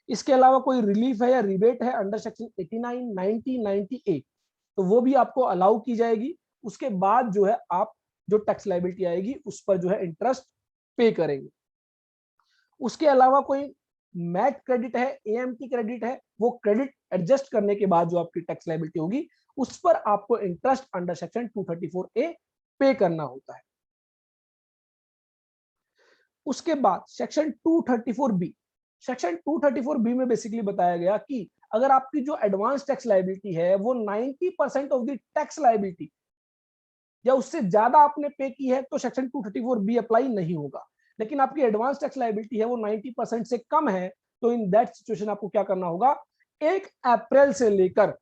इसके अलावा कोई रिलीफ है या रिबेट है अंडर सेक्शन 89, 90, 98 तो वो भी आपको अलाउ की जाएगी। उसके बाद जो है आप जो टैक्स लायबिलिटी आएगी उस पर जो है इंटरेस्ट पे करेंगे। उसके अलावा कोई मैट क्रेडिट है, एएमटी क्रेडिट है, वो क्रेडिट एडजस्ट करने के बाद जो आपकी टैक्स लायबिलिटी होगी उस पर आपको इंटरेस्ट अंडर सेक्शन 234A पे करना होता है। उसके बाद सेक्शन 234B, सेक्शन 234B में बेसिकली बताया गया कि अगर आपकी जो एडवांस टैक्स लायबिलिटी है वो 90% ऑफ द टैक्स लायबिलिटी या उससे ज्यादा आपने पे की है तो सेक्शन 234B अप्लाई नहीं होगा। लेकिन आपकी एडवांस टैक्स लायबिलिटी है वो 90% से कम है तो इन दैट सिचुएशन आपको क्या करना होगा, 1 अप्रैल से लेकर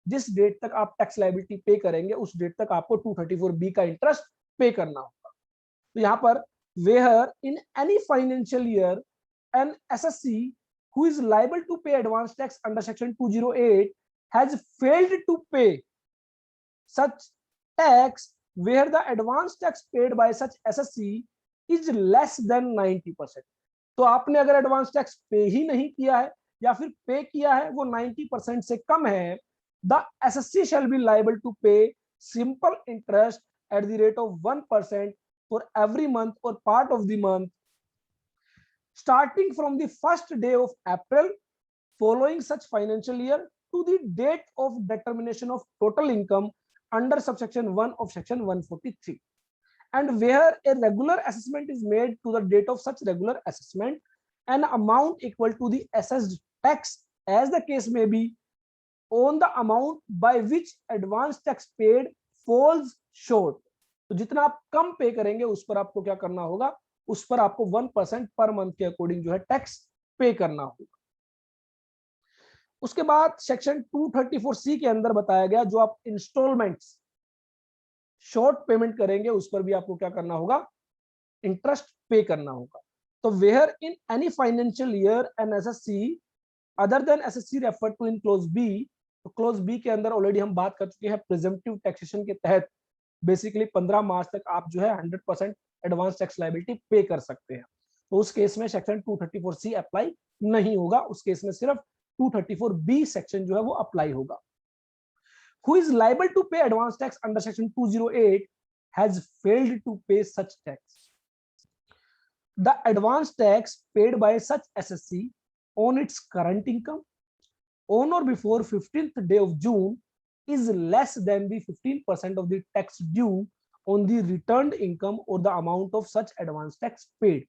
जिस डेट तक आप टैक्स लायबिलिटी पे करेंगे उस डेट तक आपको 234B का इंटरेस्ट पे करना होगा। तो यहाँ पर wherein any financial year an assessee who is liable to pay advance tax under section 208 has failed to pay such tax where the advance tax paid by such SSC is less than 90%। तो आपने अगर advance tax पे ही नहीं किया है या फिर पे किया है वो 90% से कम है, the SSC shall be liable to pay simple interest at the rate of 1% for every month or part of the month starting from the first day of April following such financial year to the date of determination of total income under subsection 1 of section 143, and where a regular assessment is made to the date of such regular assessment, an amount equal to the assessed tax as the case may be on the amount by which advance tax paid falls short. तो जितना आप कम पे करेंगे उस पर आपको क्या करना होगा, उस पर आपको 1% पर मंथ के अकॉर्डिंग जो है टैक्स पे करना होगा। उसके बाद सेक्शन 234C के अंदर बताया गया जो आप इंस्टॉलमेंट्स शॉर्ट पेमेंट करेंगे उस पर भी आपको क्या करना होगा, इंटरेस्ट पे करना होगा। तो wherein any financial year an assessee other than assessee refer to in clause B, तो क्लोज बी के अंदर ऑलरेडी हम बात कर चुके हैं प्रिजम्पटिव टैक्सेशन के तहत बेसिकली 15 मार्च तक आप जो है 100% एडवांस टैक्स लायबिलिटी पे कर सकते हैं। तो उस केस में सेक्शन 234C अप्लाई नहीं होगा, उस केस में सिर्फ 234B सेक्शन जो है वो अप्लाई होगा। Who is liable to pay advance tax under section 208 has failed to pay such tax. The advance tax paid by such SSC on its current income on or before 15th day of June is less than the 15% of the tax due on the returned income or the amount of such advance tax paid.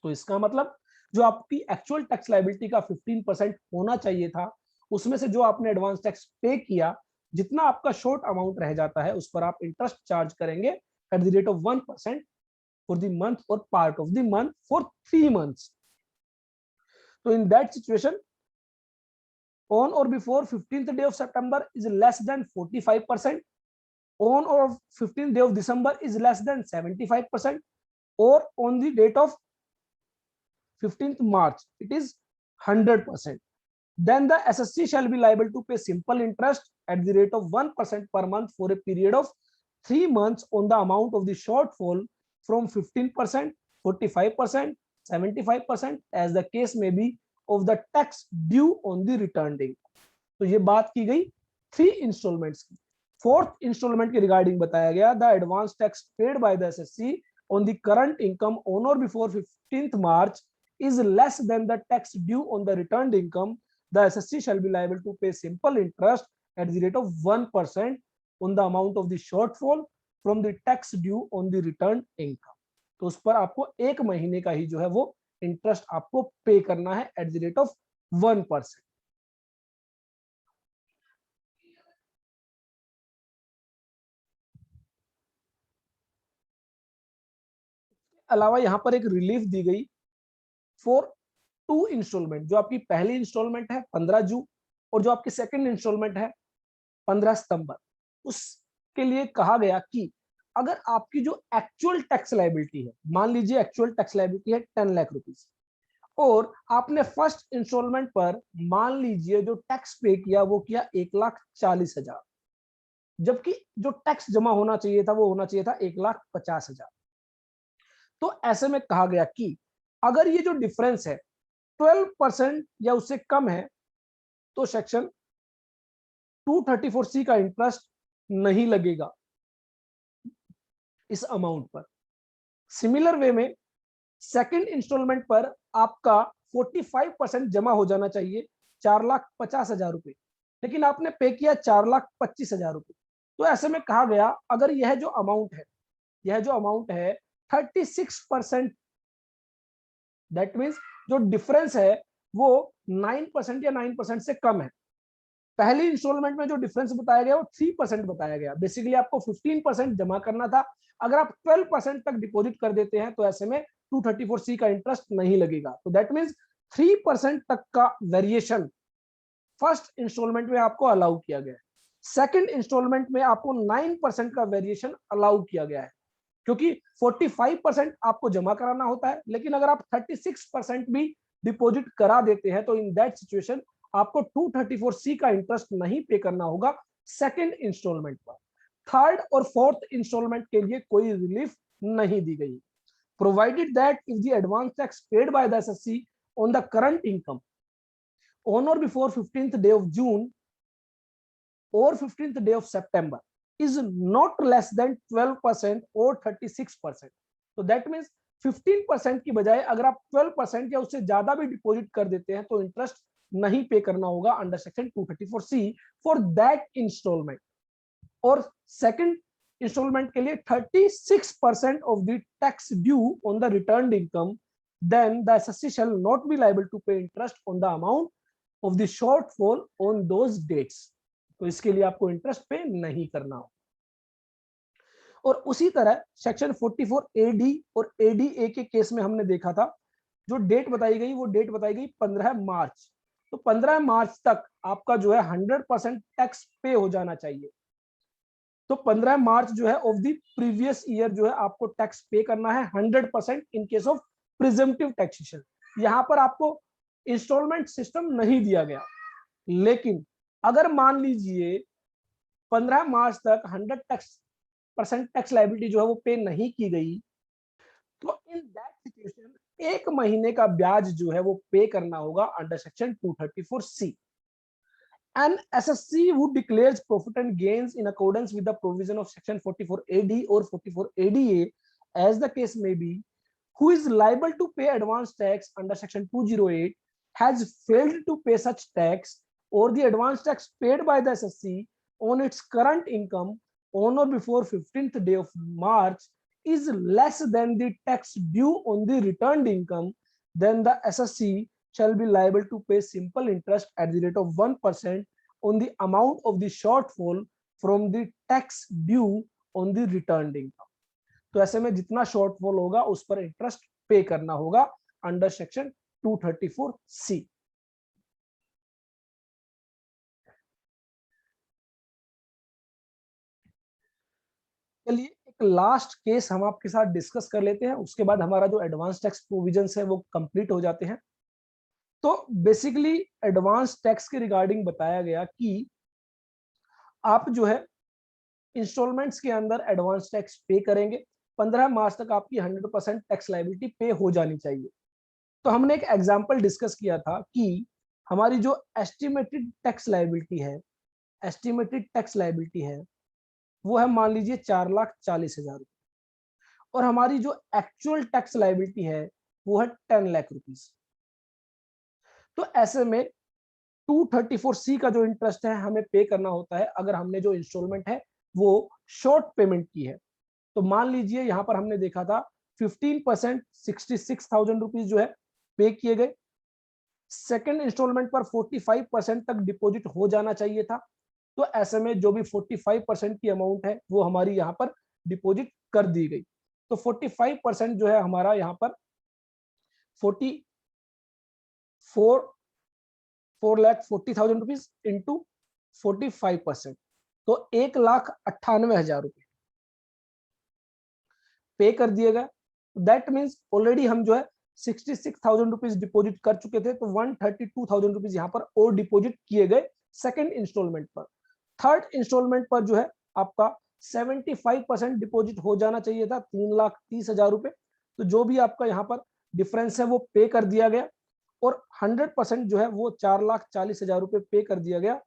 तो इसका मतलब जो आपकी actual tax liability का 15% होना चाहिए था उसमें से जो आपने एडवांस टैक्स पे किया, जितना आपका शॉर्ट अमाउंट रह जाता है उस पर आप इंटरेस्ट चार्ज करेंगे at the rate of 1% for the month और part of the month for 3 months. तो in that situation on or before 15th day of September is less than 45%, on or 15th day of December is less than 75%, or on the date of 15th March it is 100%. Then the SSC shall be liable to pay simple interest at the rate of 1% per month for a period of 3 months on the amount of the shortfall from 15%, 45%, 75% as the case may be of the tax due on the returned income. तो ये बात की गई 3 installments की। 4th instalment के regarding बताया गया the advance tax paid by the assessee on the current income on or before 15th March is less than the tax due on the returned income. The SSC shall be liable to pay simple interest at the rate of 1% on the amount of the shortfall from the tax due on the returned income. तो उस पर आपको 1 महीने का ही जो है वो interest आपको पे करना है एट द रेट ऑफ 1%। अलावा यहां पर एक रिलीफ दी गई फॉर 2 इंस्टॉलमेंट। जो आपकी पहली इंस्टॉलमेंट है 15 जून और जो आपकी सेकंड इंस्टॉलमेंट है 15 सितंबर, उसके लिए कहा गया कि अगर आपकी जो एक्चुअल टैक्स लायबिलिटी है, मान लीजिए एक्चुअल टैक्स लायबिलिटी है 10 लाख रुपीस और आपने फर्स्ट इंस्टॉलमेंट पर मान लीजिए जो टैक्स पे किया वो किया 1,40,000, जबकि जो टैक्स जमा होना चाहिए था वो होना चाहिए था 1,50,000। तो ऐसे में कहा गया कि अगर ये जो डिफरेंस है 12% या उससे कम है तो सेक्शन 234C का इंटरेस्ट नहीं लगेगा इस अमाउंट पर। सिमिलर वे में सेकंड इंस्टॉलमेंट पर आपका 45% जमा हो जाना चाहिए 4,50,000 रुपए, लेकिन आपने पे किया 4,25,000 रुपए। तो ऐसे में कहा गया अगर यह जो अमाउंट है 36%, दैट मीन्स जो डिफरेंस है वो 9% या 9% से कम है। पहली इंस्टॉलमेंट में जो डिफरेंस बताया गया वो 3% बताया गया। बेसिकली आपको 15% जमा करना था, अगर आप 12% तक डिपॉजिट कर देते हैं तो ऐसे में 234C का इंटरेस्ट नहीं लगेगा। तो दैट मीन्स 3% तक का वेरिएशन फर्स्ट इंस्टॉलमेंट में आपको अलाउ किया गया है। सेकंड इंस्टॉलमेंट में आपको 9% का वेरिएशन अलाउ किया गया है, क्योंकि 45% आपको जमा कराना होता है, लेकिन अगर आप 36% भी डिपॉजिट करा देते हैं तो इन दैट सिचुएशन आपको 234C का इंटरेस्ट नहीं पे करना होगा सेकंड इंस्टॉलमेंट पर। थर्ड और फोर्थ इंस्टॉलमेंट के लिए कोई रिलीफ नहीं दी गई, provided that if the advance tax paid by the assessee on the current income on और before 15th day of June or 15th day of September is not less than 12% or 36%. तो that means 15% की बजाय अगर आप 12% या उससे ज्यादा भी डिपॉजिट कर देते हैं तो इंटरेस्ट नहीं पे करना होगा under section 234C for that instalment. और सेकंड इंस्टॉलमेंट के लिए 36% of the tax due on the returned income, then the SSC shall not be liable to pay interest on the amount of the shortfall on those dates. तो इसके लिए आपको interest पे नहीं करना हो। और उसी तरह सेक्शन 44AD और ADA के केस में हमने देखा था, जो डेट बताई गई वो डेट बताई गई 15 मार्च। तो 15 मार्च तक आपका जो है 100% टैक्स पे हो जाना चाहिए। तो 15 मार्च जो है ऑफ द प्रीवियस ईयर जो है आपको टैक्स पे करना है 100% इन केस ऑफ प्रिजम्पटिव टैक्सेशन। यहां पर आपको इंस्टॉलमेंट सिस्टम नहीं दिया गया, लेकिन अगर मान लीजिए 15 मार्च तक 100% टैक्स लायबिलिटी जो है वो पे नहीं की गई, तो इन दैट सिचुएशन 1 महीने का ब्याज जो है वो पे करना होगा under section 234C। An SSC who declares profit and gains in accordance with the provision of section 44AD or 44ADA, as the case may be, who is liable to pay advance tax under section 208, has failed to pay such tax, or the advance tax paid by the SSC on its current income on or before 15th day of March is less than the tax due on the returned income, then the SSC shall be liable to pay simple interest at the rate of 1% on the amount of the shortfall from the tax due on the returned income. तो ऐसे में जितना shortfall होगा उस पर interest pay करना होगा under section 234C। चलिए एक लास्ट केस हम आपके साथ डिस्कस कर लेते हैं, उसके बाद हमारा जो एडवांस टैक्स प्रोविजंस है वो कंप्लीट हो जाते हैं। तो बेसिकली एडवांस टैक्स के रिगार्डिंग बताया गया कि आप जो है इंस्टॉलमेंट्स के अंदर एडवांस टैक्स पे करेंगे, 15 मार्च तक आपकी 100% टैक्स लायबिलिटी पे हो जानी चाहिए। तो हमने एक एग्जांपल डिस्कस किया था कि हमारी जो एस्टिमेटेड टैक्स लायबिलिटी है, एस्टिमेटेड टैक्स लायबिलिटी है वो है मान लीजिए 4,40,000 और हमारी जो एक्चुअल टैक्स लायबिलिटी है वो है 10 लाख रुपीस। तो ऐसे में 234C का जो इंटरेस्ट है हमें पे करना होता है अगर हमने जो इंस्टॉलमेंट है वो शॉर्ट पेमेंट की है। तो मान लीजिए यहां पर हमने देखा था 15% 66,000 रुपीज जो है पे किए गए। सेकंड इंस्टॉलमेंट पर 45% तक डिपॉजिट हो जाना चाहिए था। तो ऐसे में जो भी 45% की अमाउंट है वो हमारी यहाँ पर डिपॉजिट कर दी गई। तो 45% जो है हमारा यहाँ पर 4,40,000 रुपीज इंटू 45%, तो 1,98,000 रुपए पे कर दिए गए। दैट मीन्स ऑलरेडी हम जो है 66,000 रुपीज डिपॉजिट कर चुके थे, तो 132,000 रुपीज यहाँ पर और डिपॉजिट किए गए सेकंड इंस्टॉलमेंट पर। थर्ड इंस्टॉलमेंट पर जो है आपका 75% डिपॉजिट हो जाना चाहिए था, 3,30,000 रुपए। तो जो भी आपका यहाँ पर डिफरेंस है वो पे कर दिया गया और 100% जो है वो 4,40,000 रुपए पे कर दिया गया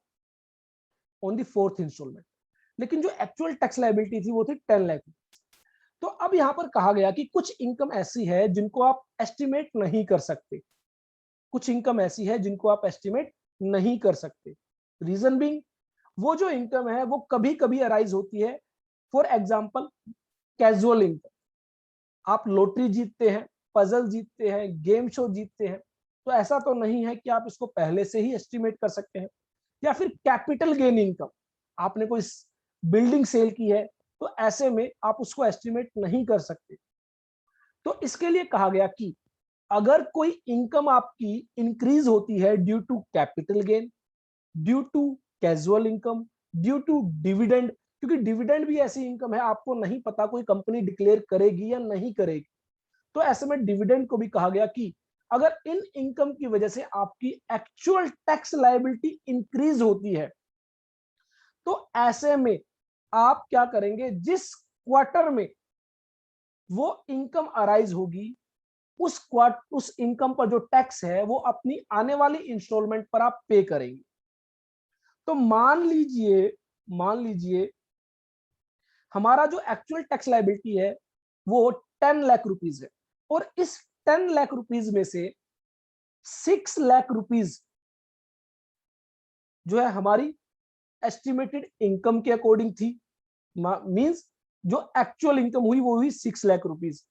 ऑन दी फोर्थ इंस्टॉलमेंट। लेकिन जो एक्चुअल टैक्स लायबिलिटी थी वो थी 10 लाख। तो अब यहां पर कहा गया कि कुछ इनकम ऐसी है जिनको आप एस्टिमेट नहीं कर सकते, कुछ इनकम ऐसी है जिनको आप एस्टिमेट नहीं कर सकते। रीजन बीइंग वो जो इनकम है वो कभी कभी अराइज होती है। फॉर एग्जांपल कैजुअल इनकम, आप लॉटरी जीतते हैं, पजल जीतते हैं, गेम शो जीतते हैं, तो ऐसा तो नहीं है कि आप इसको पहले से ही एस्टिमेट कर सकते हैं। या फिर कैपिटल गेन इनकम, आपने कोई बिल्डिंग सेल की है तो ऐसे में आप उसको एस्टिमेट नहीं कर सकते। तो इसके लिए कहा गया कि अगर कोई इनकम आपकी इंक्रीज होती है due to capital gain, due to casual income, due to dividend, क्योंकि डिविडेंड भी ऐसी इनकम है आपको नहीं पता कोई कंपनी डिक्लेयर करेगी या नहीं करेगी, तो ऐसे में डिविडेंड को भी कहा गया कि अगर इन इनकम की वजह से आपकी एक्चुअल टैक्स लायबिलिटी इंक्रीज होती है तो ऐसे में आप क्या करेंगे, जिस क्वार्टर में वो इनकम अराइज होगी उस इनकम पर जो टैक्स है वो अपनी आने वाली इंस्टॉलमेंट पर आप पे करेंगे। तो मान लीजिए हमारा जो एक्चुअल टैक्स लायबिलिटी है वो 10 लाख रुपीज है, और इस 10 लाख रुपीज में से 6 लाख रुपीज जो है हमारी एस्टिमेटेड इनकम के अकॉर्डिंग थी, मींस जो एक्चुअल इनकम हुई वो हुई 6 लाख रुपीज,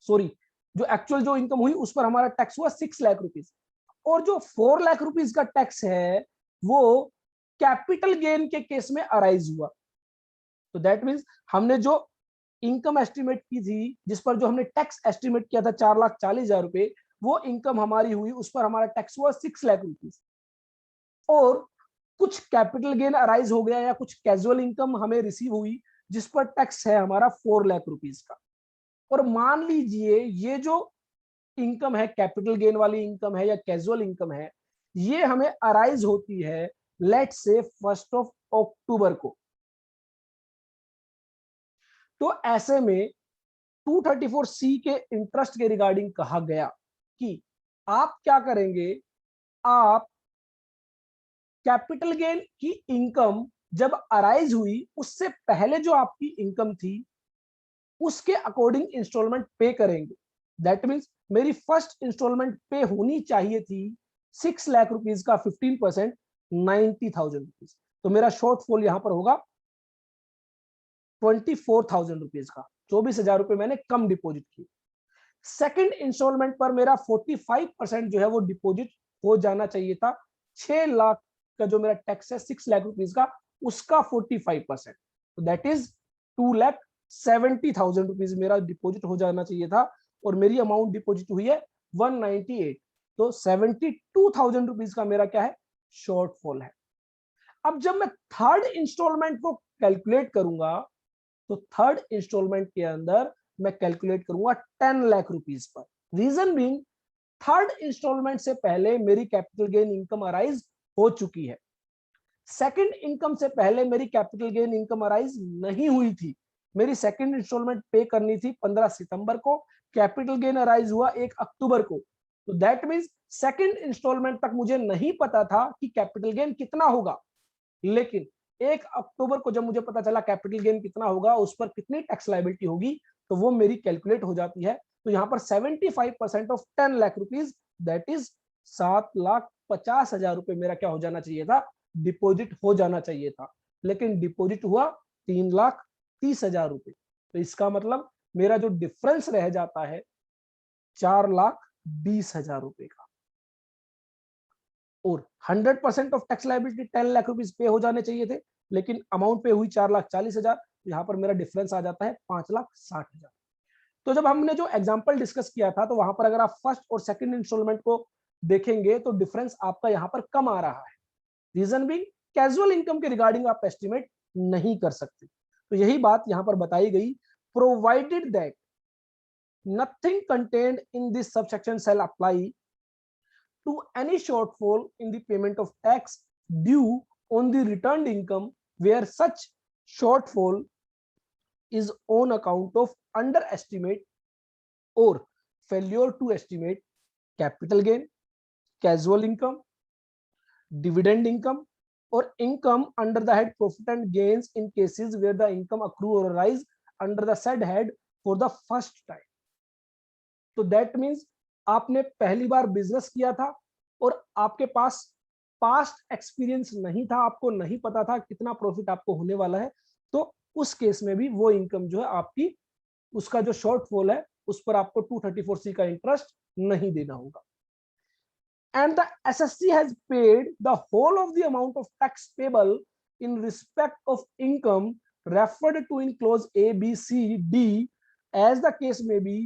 सॉरी जो एक्चुअल जो इनकम हुई उस पर हमारा टैक्स हुआ 6 लाख रुपीज, और जो 4 लाख रुपीज का टैक्स है वो कैपिटल गेन के केस में अराइज हुआ। तो दैट मीन्स हमने जो इनकम एस्टिमेट की थी, जिस पर जो हमने टैक्स एस्टिमेट किया था 4,40,000 रुपए, वो इनकम हमारी हुई, उस पर हमारा टैक्स हुआ 6 लाख रुपीज, और कुछ कैपिटल गेन अराइज हो गया या कुछ कैजुअल इनकम हमें रिसीव हुई जिस पर टैक्स है हमारा 4 लाख रुपीज का। और मान लीजिए ये जो इनकम है, कैपिटल गेन वाली इनकम है या कैजुअल इनकम है, ये हमें अराइज होती है लेट से 1 अक्टूबर को। तो ऐसे में 234C के इंटरेस्ट के रिगार्डिंग कहा गया कि आप क्या करेंगे, आप कैपिटल गेन की इनकम जब अराइज हुई उससे पहले जो आपकी इनकम थी उसके अकॉर्डिंग इंस्टॉलमेंट पे करेंगे। दैट मीन्स मेरी फर्स्ट इंस्टॉलमेंट पे होनी चाहिए थी 6 लाख रुपीज का 15%, 90,000 रुपीज। तो मेरा शॉर्टफॉल यहां पर होगा 24,000 रुपीज का, 24,000 रुपए मैंने कम डिपॉजिट की। सेकंड इंस्टॉलमेंट पर मेरा 45% जो है वो डिपॉजिट हो जाना चाहिए था। 6 लाख का जो मेरा टैक्स है 6 लाख रुपीज का, उसका 45%, तो दैट इज 2,70,000 रुपीज मेरा डिपॉजिट हो जाना चाहिए था, और मेरी अमाउंट डिपॉजिट हुई है 198, तो 72,000 रुपीज का मेरा क्या है, शॉर्टफॉल है। अब जब मैं थर्ड इंस्टॉलमेंट को कैलकुलेट करूंगा, तो थर्ड इंस्टॉलमेंट के अंदर मैं कैलकुलेट करूंगा 10 लाख रुपीज पर। रीजन बीइंग थर्ड इंस्टॉलमेंट से पहले मेरी कैपिटल गेन इनकम अराइज हो चुकी है, सेकंड इनकम से पहले मेरी कैपिटल गेन इनकम अराइज नहीं हुई थी। मेरी सेकंड इंस्टॉलमेंट पे करनी थी 15 सितंबर को, कैपिटल गेन अराइज हुआ 1 अक्टूबर को। तो दैट मींस सेकंड इंस्टॉलमेंट तक मुझे नहीं पता था कि कैपिटल गेन कितना होगा, लेकिन 1 अक्टूबर को जब मुझे पता चला कैपिटल गेन कितना होगा, उस पर कितनी टैक्स लायबिलिटी होगी, तो वो मेरी कैलकुलेट हो जाती है। तो यहाँ पर 75% of 10 lakh rupees, that is 7,50,000 रुपए मेरा क्या हो जाना चाहिए था, डिपॉजिट हो जाना चाहिए था, लेकिन डिपॉजिट हुआ 3,30,000 रुपए। तो इसका मतलब मेरा जो डिफरेंस रह जाता है 4,20,000 रुपए का, और 100% of tax liability 10 lakh rupees पे हो जाने चाहिए थे, लेकिन अमाउंट पे हुई 4,40,000। यहाँ पर मेरा डिफरेंस आ जाता है 5,60,000। तो जब हमने जो एग्जांपल डिस्कस किया था, तो वहां पर अगर आप फर्स्ट और सेकंड इंस्टॉलमेंट को देखेंगे तो डिफरेंस आपका यहाँ पर कम आ रहा है। रीजन भी कैजुअल इनकम के रिगार्डिंग आप एस्टिमेट नहीं कर सकते। तो यही बात यहाँ पर बताई गई, provided that nothing contained in this subsection shall apply to any shortfall in the payment of tax due on the returned income where such shortfall is on account of underestimate or failure to estimate capital gain, casual income, dividend income, or income under the head profit and gains in cases where the income accrue or arise under the said head for the first time. तो that means आपने पहली बार business किया था और आपके पास past experience नहीं था, आपको नहीं पता था कितना प्रॉफिट आपको होने वाला है, तो उस केस में भी वो इनकम जो है आपकी, उसका जो शॉर्टफॉल है उस पर आपको 234C का इंटरेस्ट नहीं देना होगा। And the SSC has paid the whole of the amount of tax payable in respect of income referred to in clause A, B, C, D, as the case may be,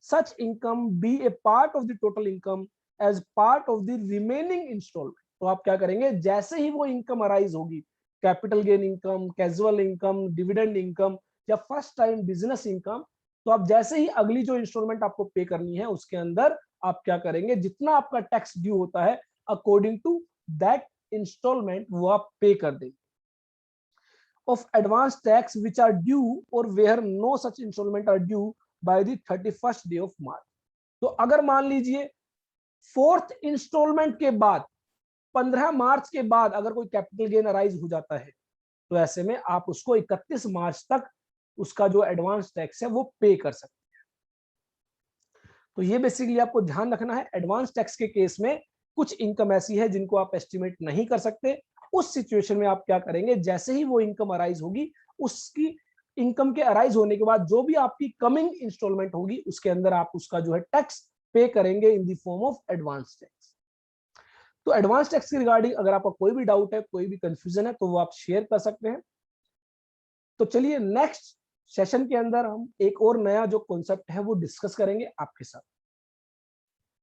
such income be a part of the total income as part of the remaining installment. तो आप क्या करेंगे, जैसे ही वो income arise होगी, capital gain income, casual income, dividend income या first time business income, तो आप जैसे ही अगली जो इंस्टॉलमेंट आपको पे करनी है उसके अंदर आप क्या करेंगे, जितना आपका टैक्स ड्यू होता है अकॉर्डिंग टू दैट इंस्टॉलमेंट वो आप पे कर देंगे। Of advance tax which are due और where no such installment are due by the 31st day of March. तो अगर मान लीजिए फोर्थ इंस्टॉलमेंट के बाद 15 मार्च के बाद अगर कोई कैपिटल गेन अराइज हो जाता है, तो ऐसे में आप उसको 31 मार्च तक उसका जो एडवांस टैक्स है वो पे कर सकते हैं। तो ये बेसिकली आपको ध्यान रखना है, एडवांस टैक्स के केस में कुछ इनकम ऐसी है जिनको आप एस्टिमेट नहीं कर सकते। उस सिचुएशन में आप क्या करेंगे, जैसे ही वो इनकम अराइज होगी, उसकी इनकम के अराइज होने के बाद जो भी आपकी कमिंग इंस्टॉलमेंट होगी उसके अंदर आप उसका जो है टैक्स पे करेंगे in the form of advance tax. तो एडवांस टैक्स के रिगार्डिंग अगर आपका कोई भी डाउट है, कोई भी कंफ्यूजन है, तो वो आप शेयर कर सकते हैं। तो चलिए नेक्स्ट सेशन के अंदर हम एक और नया जो कॉन्सेप्ट है वो डिस्कस करेंगे आपके साथ।